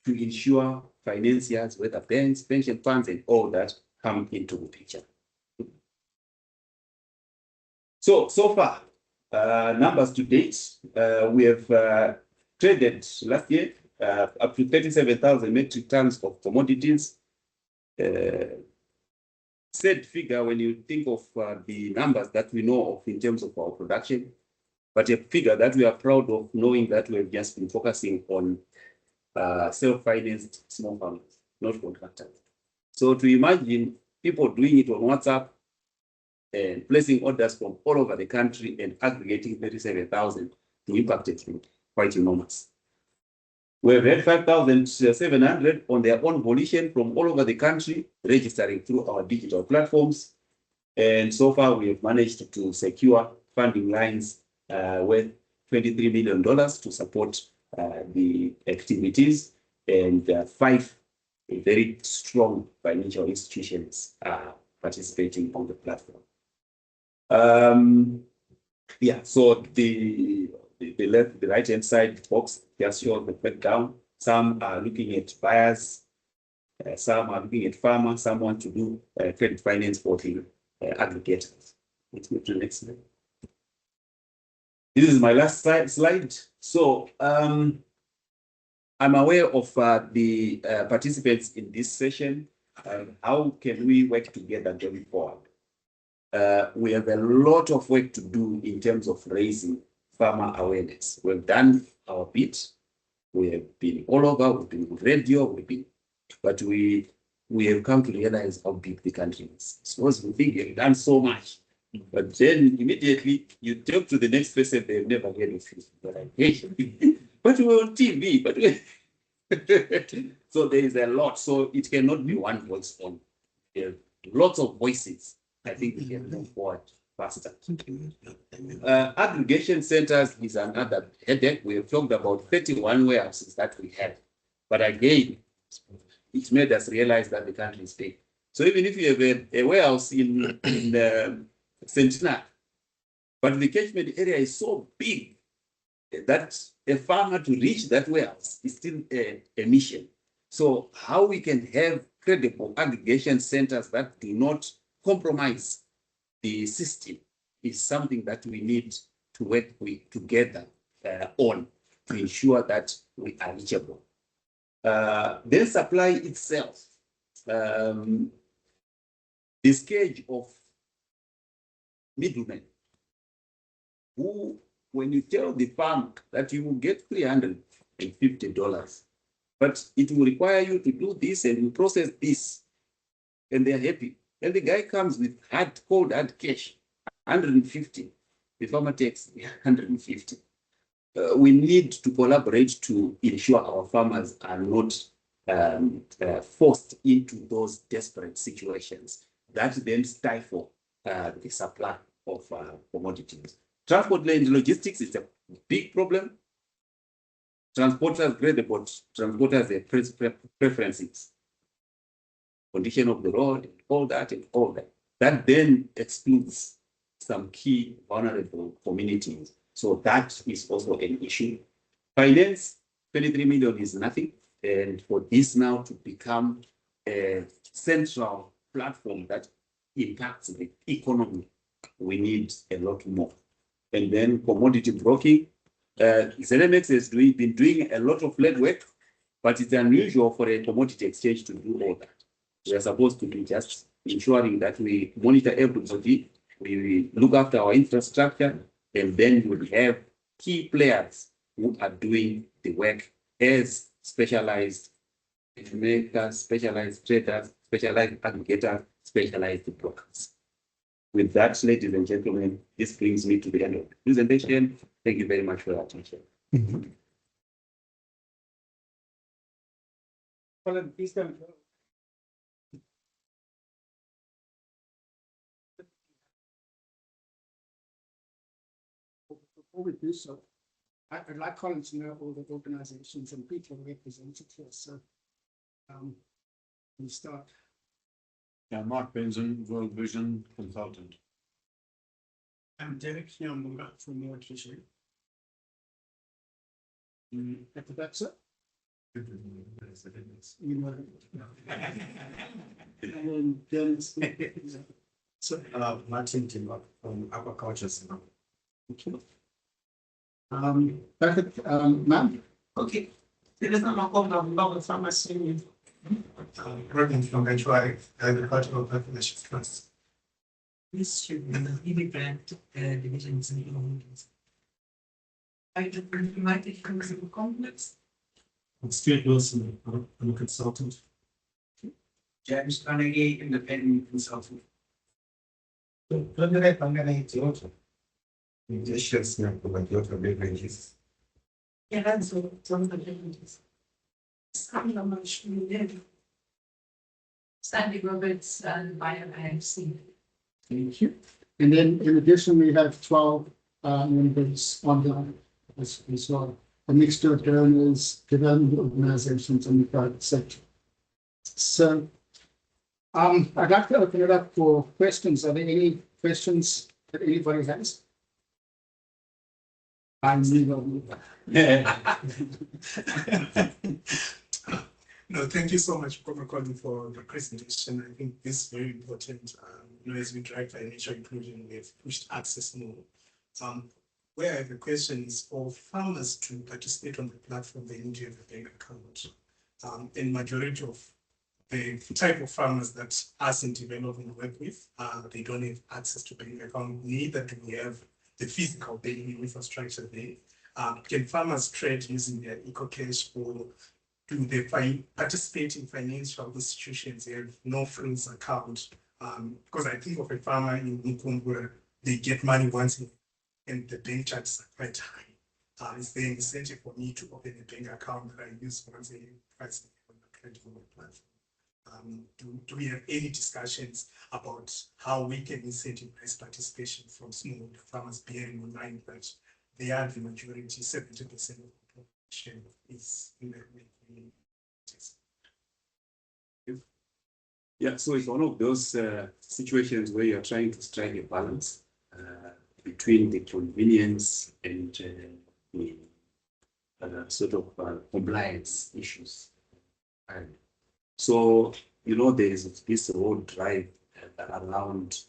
to ensure financiers, whether banks, pension funds, and all that come into the picture. So far, numbers to date, we have traded last year up to 37,000 metric tons of commodities. Said figure when you think of the numbers that we know of in terms of our production, but a figure that we are proud of, knowing that we have just been focusing on self-financed small farmers, not contractors. So to imagine people doing it on WhatsApp and placing orders from all over the country and aggregating 37,000, the impact has been quite enormous. We have had 5,700 on their own volition from all over the country, registering through our digital platforms. And so far, we have managed to secure funding lines worth $23 million to support the activities, and 5 very strong financial institutions are participating on the platform. Yeah, so the right-hand side box just shows the breakdown. Some are looking at buyers, some are looking at farmers, some want to do credit finance for the aggregators. Let's move to the next slide. This is my last slide. So I'm aware of the participants in this session. How can we work together going forward? We have a lot of work to do in terms of raising farmer awareness. We've done our bit. We have been all over. We've been on radio. But we have come to realize how big the country is. Suppose we think we've done so much, but then immediately you talk to the next person, they've never heard of you. But we're on TV. So there is a lot. So it cannot be one voice on. There are lots of voices. I think we can move forward faster. Aggregation centers is another headache. We have talked about 31 warehouses that we have. But again, it made us realize that the country is big. So even if you have a warehouse in Sentinel, but the catchment area is so big that a farmer to reach that warehouse is still a mission. So how we can have credible aggregation centers that do not compromise the system is something that we need to work together on to ensure that we are reachable. Then supply itself, the scourge of middlemen, who, when you tell the farm that you will get $350, but it will require you to do this and you process this, and they're happy. And the guy comes with cold hard cash, 150. The farmer takes 150. We need to collaborate to ensure our farmers are not forced into those desperate situations that then stifle the supply of commodities. Transport and logistics is a big problem. Transporters, great about transporters, their preferences. Condition of the road, and all that. That then excludes some key vulnerable communities. So that is also an issue. Finance, 23 million is nothing. And for this now to become a central platform that impacts the economy, we need a lot more. And then commodity broking, ZMX has been doing a lot of legwork, but it's unusual for a commodity exchange to do all that. We are supposed to be just ensuring that we monitor everybody, we look after our infrastructure, and then we have key players who are doing the work as specialized makers, specialized traders, specialized aggregators, specialized brokers. With that, ladies and gentlemen, this brings me to the end of the presentation. Thank you very much for your attention. Colin, please don't go. Before we do so, I'd like Colin to know all the organizations and people represented here. So we start. Yeah, Mark Benson, World Vision Consultant. I'm Derek Nyamunga from World Vision. At the back, sir. You know. And then Dennis. So, Martin Timber from Aquaculture Center. okay. Back at, ma'am. Okay. There is no more pharmacy. Working from HY Agricultural Population Trust. This should be the brand divisions in the holdings. I do informatic physical complex. I'm Stuart Wilson, I'm a consultant. James Carnegie, independent consultant. Just like your beverages. Yeah, that's what some of the differences. Some of them should be Sandy Roberts and BioIMC. Thank you. And then in addition, we have 12 members online as well. A mixture of donors, development organizations, and the private sector. So I'd like to open it up for questions. Are there any questions that anybody has? I knew No, thank you so much, Prof. Colin, for the presentation. I think this is very important. As we drive financial inclusion, we have pushed access more. Where I have a question is for farmers to participate on the platform, they need to have a bank account. And majority of the type of farmers that us in development work with, they don't have access to bank account. Neither do we have the physical banking infrastructure there. Can farmers trade using their EcoCash, or do they participate in financial institutions? They have no friends account. Because I think of a farmer in Nkumbu where they get money once in, and the bank charges are quite high. Is there an incentive for me to open a bank account that I use once a year on the platform? Do we have any discussions about how we can incentivize participation from small farmers, bearing in mind that they are the majority, 70% of the population is in the communities? Yeah, so it's one of those situations where you're trying to strike a balance between the convenience and the sort of compliance issues. And so, you know, there is this road drive around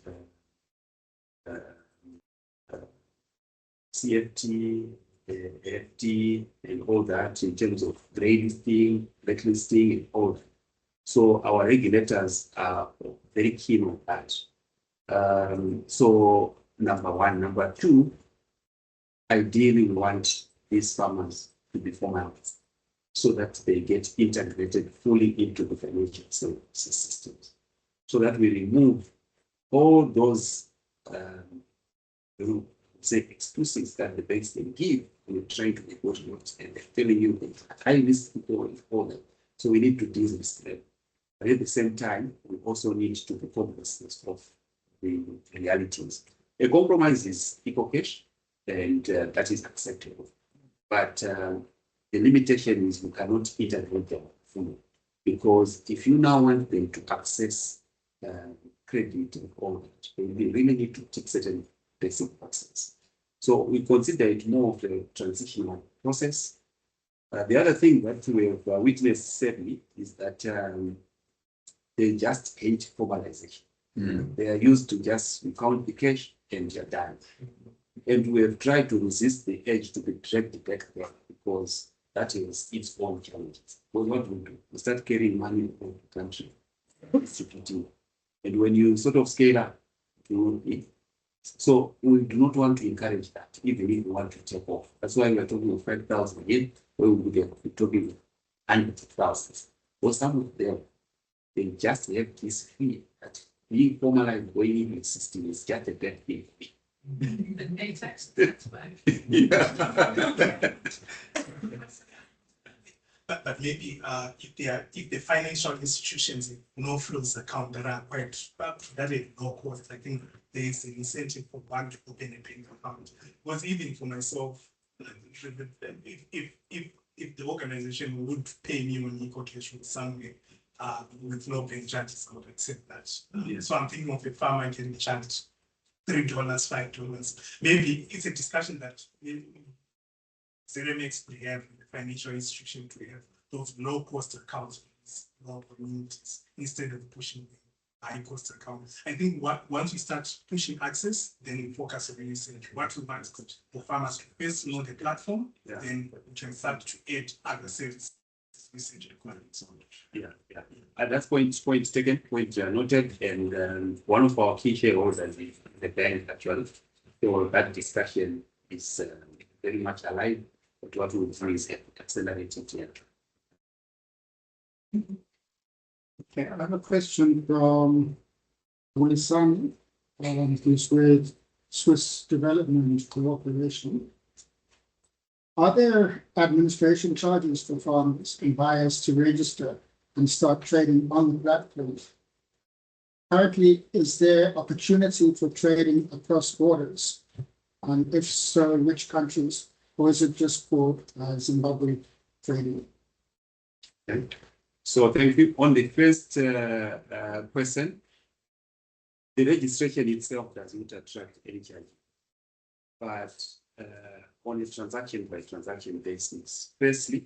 CFT, FT, and all that in terms of grey listing, blacklisting, and all that. So our regulators are very keen on that. So number one. Number two, ideally we want these farmers to be formalized so that they get integrated fully into the financial services systems, so that we remove all those say exclusives that the banks can give when you're trying to negotiate, and they're telling you that high risk people and all that. So we need to de-risk them. But at the same time, we also need to be cognizant of the realities. A compromise is EcoCash, and that is acceptable. But the limitation is you cannot integrate them fully, because if you now want them to access credit and all that, they really need to take certain basic boxes. So we consider it more of a transitional process. The other thing that we have witnessed sadly is that they just hate formalization. They are used to just count the cash and you're done. And we have tried to resist the urge to be dragged back there because that is its own challenges. But what we do, we start carrying money from the country, distributing. And when you sort of scale up, so we do not want to encourage that, even if we want to take off. That's why we are talking of 5,000 again, where we will be talking hundreds of thousands. For some of them, they just have this fear that being formalized going into the system is just a bad thing. The matrix, that's why. But maybe if the financial institutions in no flows account that are quite that is no cost, I think there is an incentive for bank to open a bank account. Because even for myself, if the organization would pay me on eco cash from somewhere with no bank charges, I would accept that. So I'm thinking of a farmer getting charged $3, $5. Maybe it's a discussion that ZMX could have, the financial institution to have those low cost accounts for these rural communities instead of pushing the high cost accounts. I think once we start pushing access, then we focus on research. What we want for farmers to first know the platform, then we can start to add other services. Research requirements. Yeah. At that point taken, point noted, and one of our key shareholders is the bank actually. So that discussion is very much alive. But what we do is accelerate it here. Okay, I have a question from Wilson, who's with Swiss Development Cooperation. Are there administration charges for farmers and buyers to register and start trading on the platform? Currently, is there opportunity for trading across borders? And if so, which countries? Or is it just for Zimbabwe trading? Okay. So thank you. On the first question, the registration itself does not attract any charge. But on a transaction by transaction basis, firstly,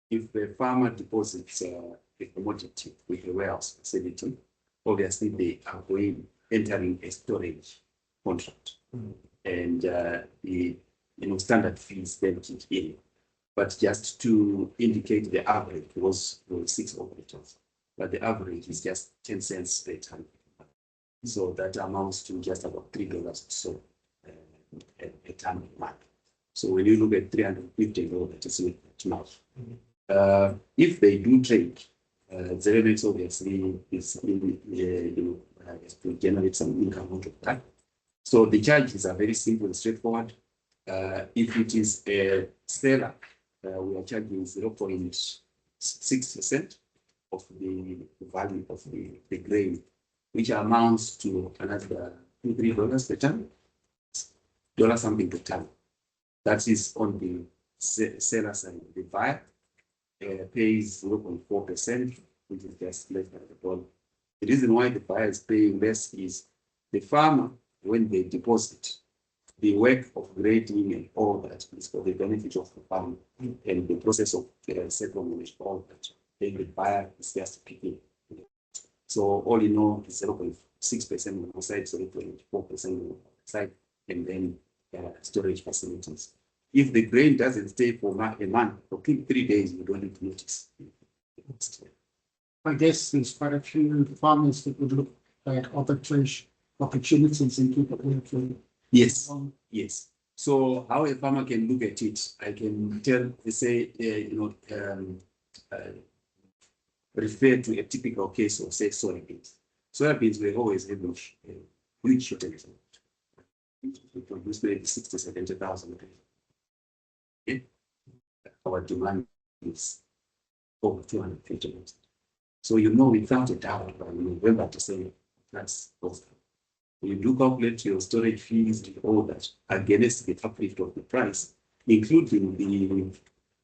if the farmer deposits a commodity with a warehouse facility, obviously they are entering a storage contract. And the standard fees then kick in. But just to indicate the average was 6 operators, but the average is just 10 cents per ton. So that amounts to just about $3 or so a ton a month. So when you look at $350, that is not much. If they do trade, ZMX obviously is to generate some income out of that. So the charges are very simple and straightforward. If it is a seller, we are charging 0.6% of the value of the grain, which amounts to another $2-3 per ton, something per ton. That is on the seller side. The buyer pays 0.4%, which is just less than $1. The reason why the buyer is paying less is the farmer, when they deposit, the work of grading and all that is for the benefit of the farmer, and the process of settlement, all that. Then the buyer is just picking. So all in all, it's 0.6% on one side, 0.4% on the side, and then storage facilities. If the grain doesn't stay for a month, for 2-3 days, you don't need to notice. I guess there's quite a few farmers that would look at opportunities in people. Yes, yes. So how a farmer can look at it, I can say, refer to a typical case of, say, soybeans. Soybeans were always able to huge shortage. We produce maybe 60,000-70,000. Okay. Our demand is over 250,000. So without a doubt, by November, December, that's awesome. You do calculate your storage fees and all that against the uplift of the price, including the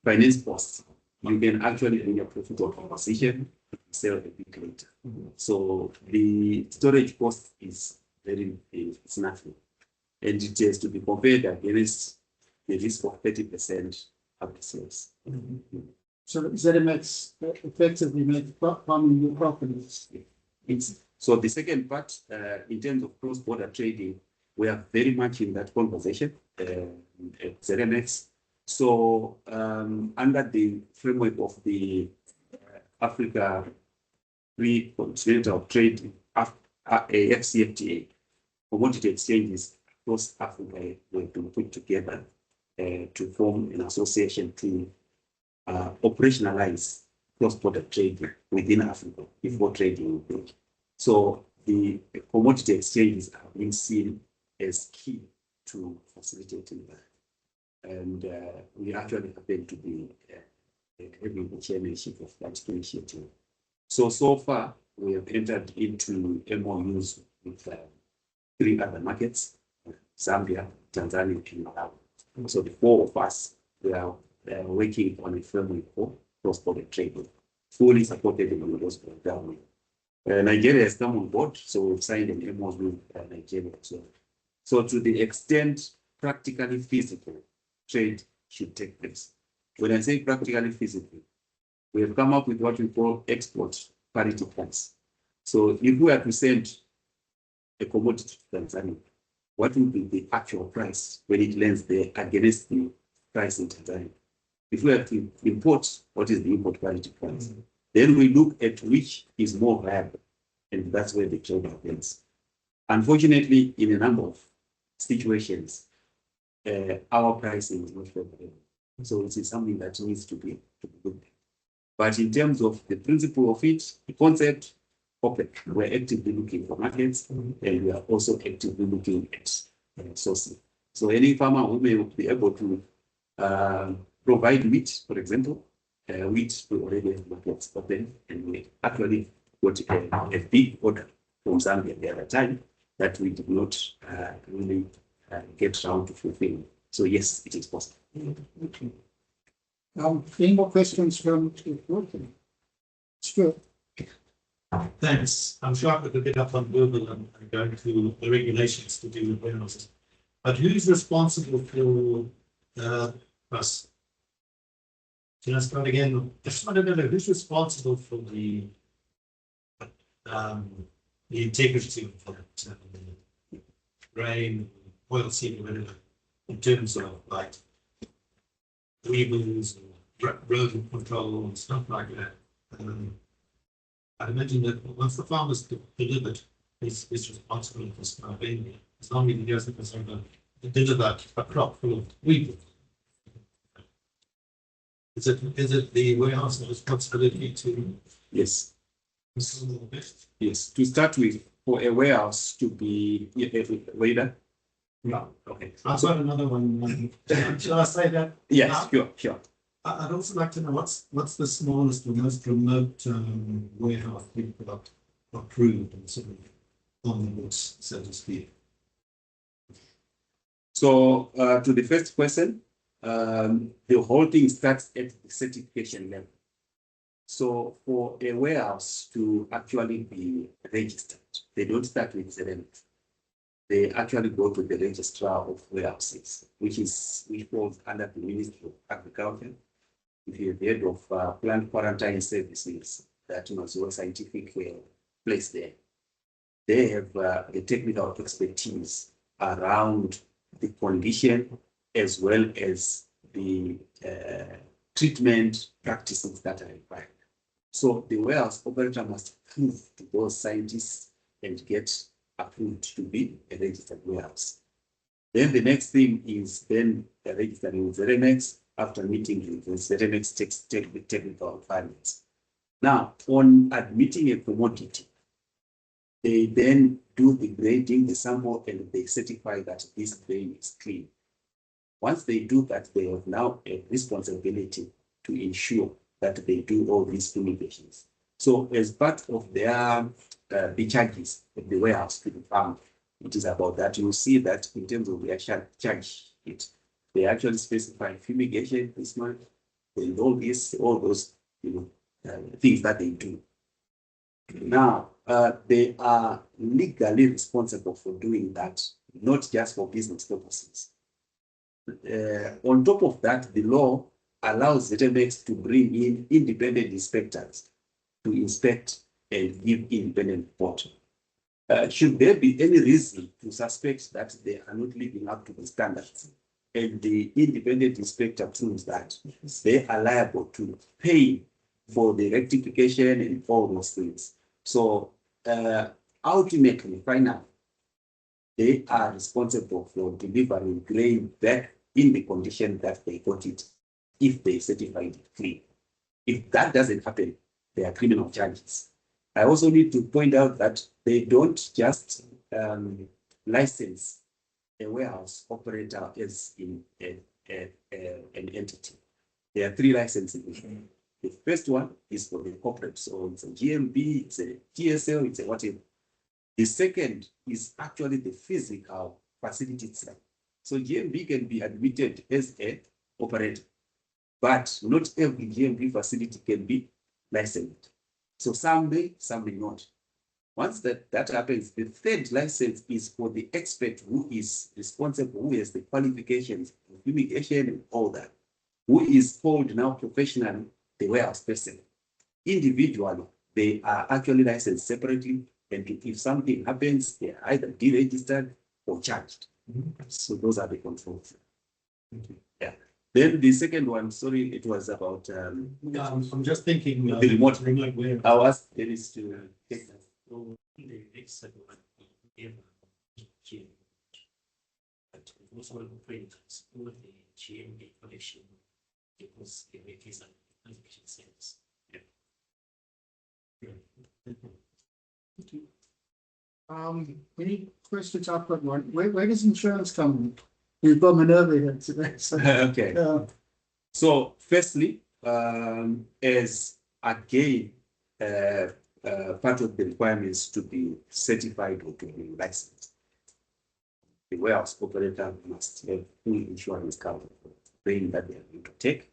finance costs. You can actually bring a profitable position, sell a bit later. So the storage cost is it's nothing. And it has to be compared against the risk of 30% after sales. So ZMX effectively make farming new properties So the second part, in terms of cross-border trading, we are very much in that conversation at ZMX. So under the framework of the Africa Free Continental Trade AFCFTA, commodity exchanges across Africa were been put together to form an association to operationalize cross-border trading within Africa before trading. So the commodity exchanges are being seen as key to facilitating that. And we actually happen to be having the chairmanship of that initiative. So far, we have entered into MOUs with 3 other markets, Zambia, Tanzania, and Malawi. So the 4 of us, we are working on a framework for cross-border trading, fully supported by the government. Nigeria has come on board, so we've signed an MOU with Nigeria. So to the extent practically feasible, trade should take place. When I say practically feasible, we have come up with what we call export parity price. So if we were to send a commodity to Tanzania, what would be the actual price when it lands there against the price in Tanzania? If we have to import, what is the import parity price? Then we look at which is more viable, and that's where the trade happens. Unfortunately, in a number of situations, our pricing is not favorable. So it is something that needs to be looked at. But in terms of the principle of it, the concept, okay, we're actively looking for markets, and we are also actively looking at sourcing. So any farmer who may be able to provide wheat, for example, wheat we already have markets open, and we actually got a big order from Zambia the other time that we did not really get around to fulfilling. So yes, it is possible. Okay. Any more questions from the board? Stuart. Thanks. I'm sure I could get up on Google and go to the regulations to do with warehouses. But who's responsible for us? Can I start again? I just want to know who's responsible for the integrity of that grain, oilseed, or whatever, in terms of like weevils, rodent control, and stuff like that. I imagine that once the farmer's delivered, he's responsible for starving, as long as he doesn't deliver a crop full of weevils. Is it the warehouse's responsibility to? Yes. Install the best? Yes. To start with, for a warehouse to be waiter. No. Okay. I've got another one. Shall I say that? Yes, sure. I'd also like to know what's the smallest or most remote warehouse you've got approved and sort of on the books, so to speak. So to the first question, the whole thing starts at the certification level. So for a warehouse to actually be registered, they don't start with ZMX. They actually go to the registrar of warehouses, which falls under the Ministry of Agriculture. If you're the head of plant quarantine services, that was your scientific place there. They have the technical expertise around the condition as well as the treatment practices that are required. So the warehouse operator must prove to those scientists and get approved to be a registered warehouse. Then the next thing is then registering with ZMX. After meeting with ZMX takes the technical requirements. Now, on admitting a commodity, they then do the grading, the sample, and they certify that this grain is clean. Once they do that, they have now a responsibility to ensure that they do all these fumigations. So as part of their the charges of the warehouse to the farm, it is about that. You will see that in terms of their charge it, they actually specify fumigation this month, and all those things that they do. Now, they are legally responsible for doing that, not just for business purposes. On top of that, the law allows ZMX to bring in independent inspectors to inspect and give independent report. Should there be any reason to suspect that they are not living up to the standards, and the independent inspector proves that they are liable to pay for the rectification and all those things. So ultimately, finally, they are responsible for delivering grain back in the condition that they got it, if they certified it clean. If that doesn't happen, there are criminal charges. I also need to point out that they don't just license a warehouse operator as in an entity. There are 3 licenses. The first one is for the corporate, so it's a GMB, it's a TSL, it's a whatever. The second is actually the physical facility itself. So GMB can be admitted as an operator, but not every GMB facility can be licensed. So some may not. Once that happens, the third license is for the expert who is responsible, who has the qualifications, fumigation and all that, who is called now professionally the warehouse person. Individually, they are actually licensed separately, and if something happens, they are either deregistered or charged. So those are the controls. Yeah. Then the second one, sorry, it was about I'm just thinking. the remote. Where I'll ask Dennis to take that. so the next segment, but also operators for the GMB collection because it is an application service. Any questions? I've got one. Where does insurance come in? We've got Minerva here today. So, Okay. So firstly, as again, part of the requirements to be certified or to be licensed, the warehouse operator must have full insurance cover for the grain that they are going to take.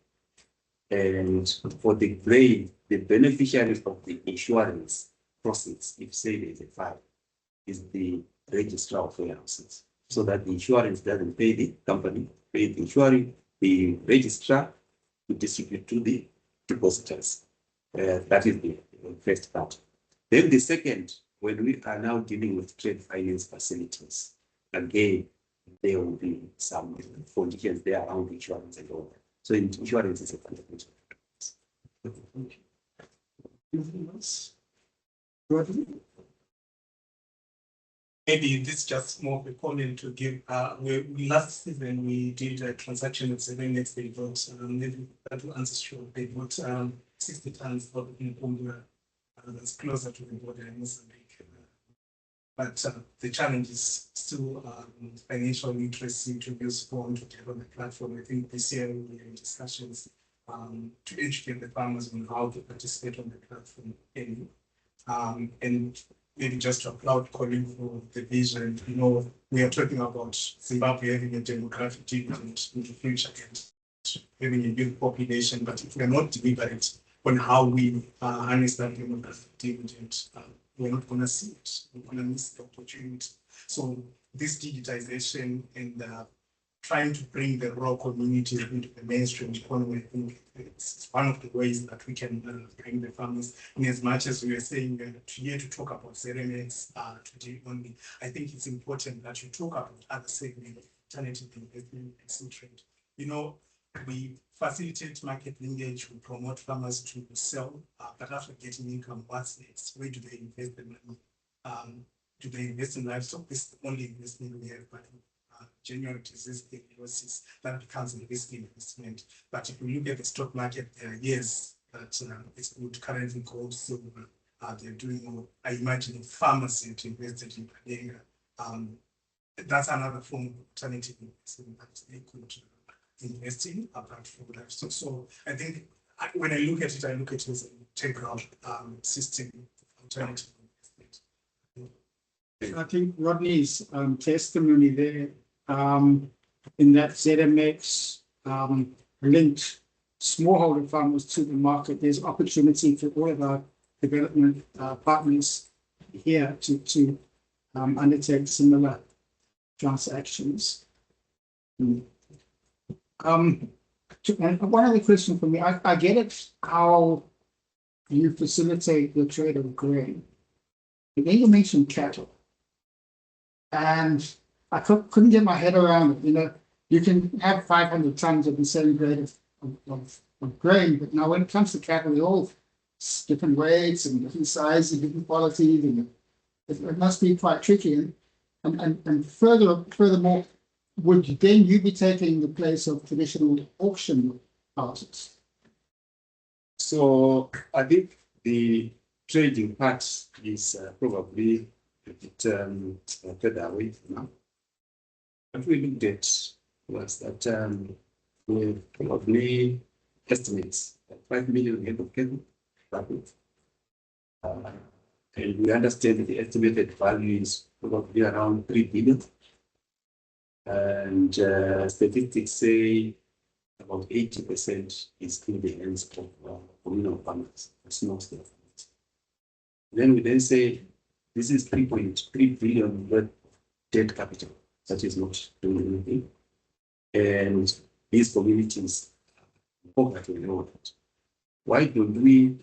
And for the grain, the beneficiary of the insurance proceeds, if say there's a fire, is the registrar of warehouses, so that the insurance doesn't pay the company, pay the insuring, the registrar to distribute to the depositors. That is the first part. Then the second, when we are now dealing with trade finance facilities, again, there will be some conditions there around insurance and all that. So insurance is a fundamental. anything else? Maybe this is just more of a comment to give. Last season we did a transaction with ZMX. They bought maybe that will answer sure. They bought 60 tons of Incombra that's closer to the border in Mozambique. But the challenge is still financial literacy to use form to get on the platform. I think this year we are in discussions to educate the farmers on how to participate on the platform. And maybe just to applaud Colin for the vision. You know, we are talking about Zimbabwe having a demographic dividend in the future and having a youth population, but if we are not delivering on how we harness that demographic dividend, we're not going to see it. We're going to miss the opportunity. So this digitization and trying to bring the rural communities into the mainstream economy, I think it's one of the ways that we can bring the farmers. In as much as we are saying here to talk about ZMX today only, I think it's important that you talk about other segments, alternative investment, etc. You know, we facilitate market linkage, we promote farmers to sell, but after getting income, what's next? Where do they invest the money? Do they invest in livestock? This is the only investment we have, but January disease diagnosis, that becomes a risky investment. But if we look at the stock market, there are years that it's good currently gold, silver, they're doing more. I imagine farmers have invested in Padenga. That's another form of alternative investment that they could invest in apart from that. So I think when I look at it, I look at it as an integral system of alternative investment. I think Rodney's testimony there in that ZMX linked smallholder farmers to the market. There's opportunity for all of our development partners here to undertake similar transactions. And one other question for me, I get it how you facilitate the trade of grain. And then you mentioned cattle. And I couldn't get my head around it. You know, you can have 500 tons of the same grade of grain, but now when it comes to cattle, they're all different weights and different sizes, different qualities, and it must be quite tricky. And furthermore, would then you be taking the place of traditional auction houses? So I think the trading part is probably a bit further away now. What we looked at was that we probably estimates 5 million head of cattle. And we understand the estimated value is probably around 3 billion. And statistics say about 80% is in the hands of communal farmers, small scale farmers. Then we then say this is 3.3 billion worth of debt capital that is not doing anything. And these communities poverty and all that. Why don't we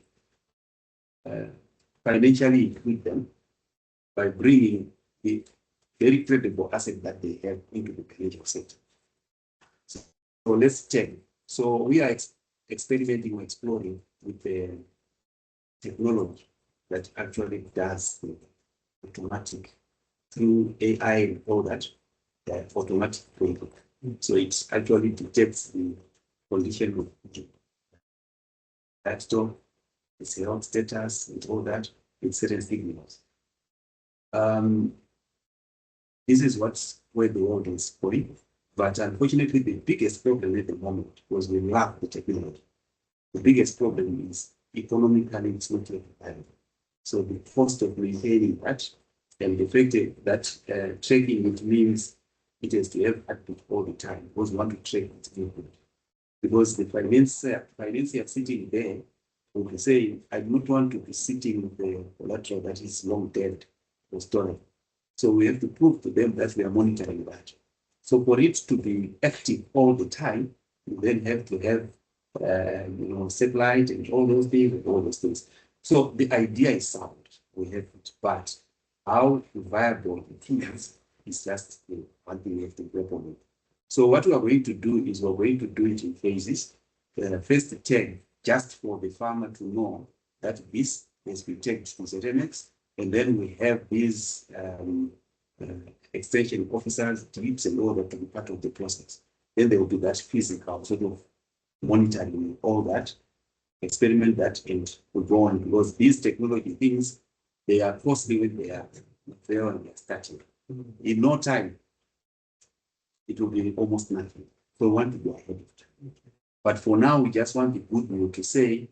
financially include them by bringing the very credible asset that they have into the financial sector? So let's check. So we are experimenting or exploring with the technology that actually does the automatic through AI and all that, automatic trading. So it actually detects the condition of that store, its health status, and all that, with certain signals. This is where the world is going. But unfortunately, the biggest problem at the moment was we lack the technology. The biggest problem is economically it's not viable. So the cost of maintaining that and the fact that tracking it means it has to have output all the time because we want to track its input. Because the financier sitting there will be saying, I don't want to be sitting with the collateral that is long dead or stolen. So we have to prove to them that we are monitoring that. So for it to be active all the time, you then have to have satellite and all those things. So the idea is sound. We have it, but how viable it is just one thing we have to grapple with. So what we are going to do is we're going to do it in phases. First 10, just for the farmer to know that this has been taken to ZMX, and then we have these extension officers, trips and all that to be part of the process. Then there will be that physical sort of monitoring all that, experiment that, and we go on, because these technology things, they are costly when they are there and they are starting. In no time, it will be almost nothing. So we want to go ahead of it. But for now, we just want the good news to say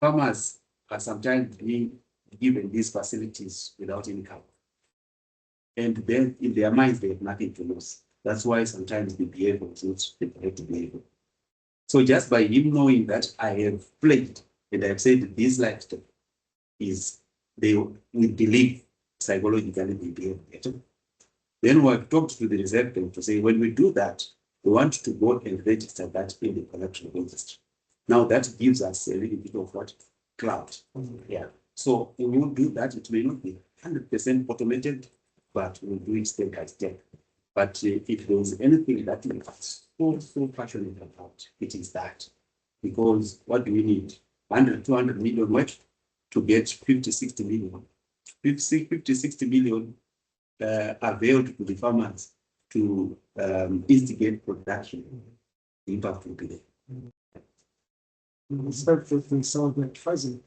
farmers are sometimes being given these facilities without income. And then in their minds, they have nothing to lose. That's why sometimes the behavior is not the correct behavior. So just by him knowing that I have pledged and I have said this livestock is, they will believe psychologically they behave better. Then we have talked to the reserve bank to say, when we do that, we want to go and register that in the collection registry. Now that gives us a little bit of what? Cloud. Yeah. So we will do that. It may not be 100% automated, but we'll do it step by step. But if there is anything that we are so passionate about, it is that. Because what do we need? 100, 200 million what? To get 50, 60 million. 50, 60 million availed to the farmers to instigate production. The impact will be there. It's hopefully so bit fuzzy.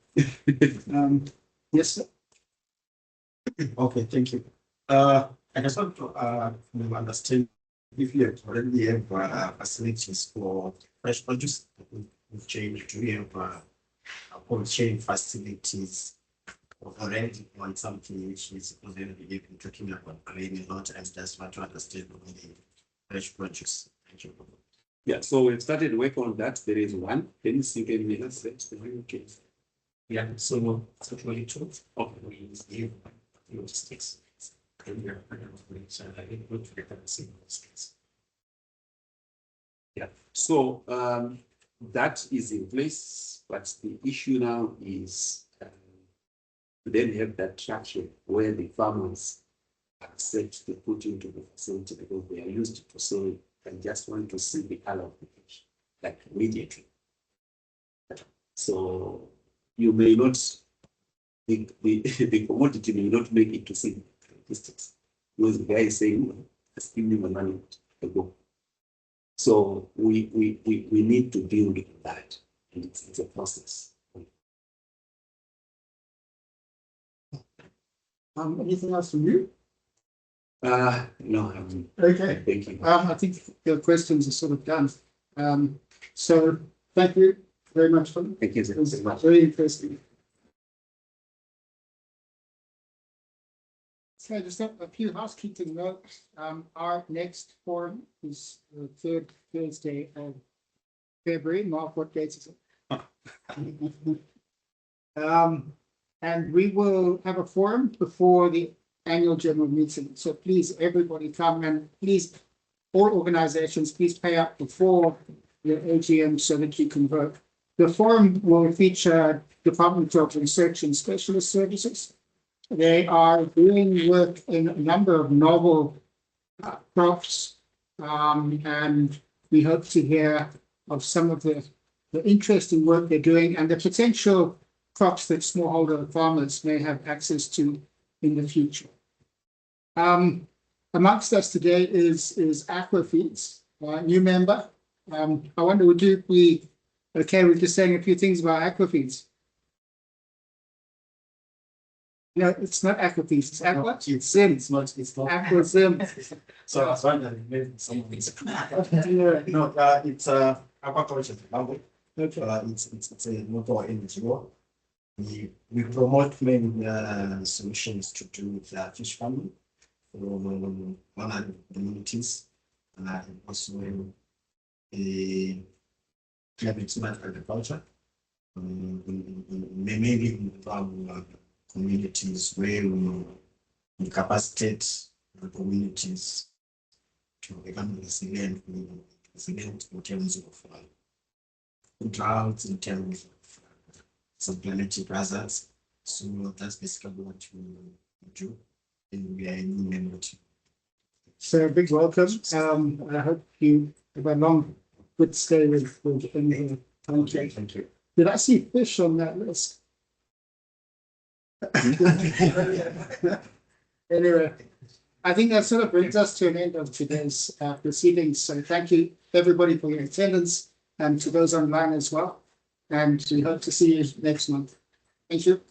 Yes, sir. Okay, thank you. I just want to understand if you already have facilities for fresh produce change. Do you have cold chain facilities already on something which is already you've been talking about grain a lot, and just want to understand the fresh produce? Thank you. Yeah, so we've started work on that. There is one. Then you can make us set the case. Yeah, so 22. Okay. We give logistics. So I think good to get that signals. Yeah. So that is in place, but the issue now is to then have that traction where the farmers accept to put into the facility because they are used to say, I just want to see the color of the fish, like immediately. So you may not, the commodity may not make it to see distance because the guy is saying, just give me my money to go. So we need to build on that, and it's a process. Anything else from you? No, I mean, Okay. thank you. I think your questions are sort of done. So thank you very much for it. Thank you It was very much. very interesting. So just a few housekeeping notes. Our next forum is the third Thursday of February. Mark, what date is it? And we will have a forum before the annual general meeting. So please, everybody come, and please, all organizations, please pay up before the AGM so that you can vote. The forum will feature Department of Research and Specialist Services. They are doing work in a number of novel crops, and we hope to hear of some of the interesting work they're doing and the potential crops that smallholder farmers may have access to in the future. Amongst us today is Aquafeeds, new member. I wonder, would you be okay with just saying a few things about Aquafeeds? No, it's not Aquafeeds, it's Aqua. It's Zim. It's not. Aqua Zim. So I was wondering, maybe someone is. Yeah. No, it's aquaculture. Okay. It's a motor energy. We promote many solutions to do with fish farming for one communities, and also climate smart agriculture. Mainly in communities where we capacitate the communities to become resilient in terms of droughts, in terms of some planetary hazards. So that's basically what we do, and we are a new member too. So a big welcome. I hope you have a long, good stay with India. Thank you. Did I see fish on that list? Anyway, I think that sort of brings us to an end of today's proceedings. So thank you, everybody, for your attendance, and to those online as well. And we hope to see you next month. Thank you.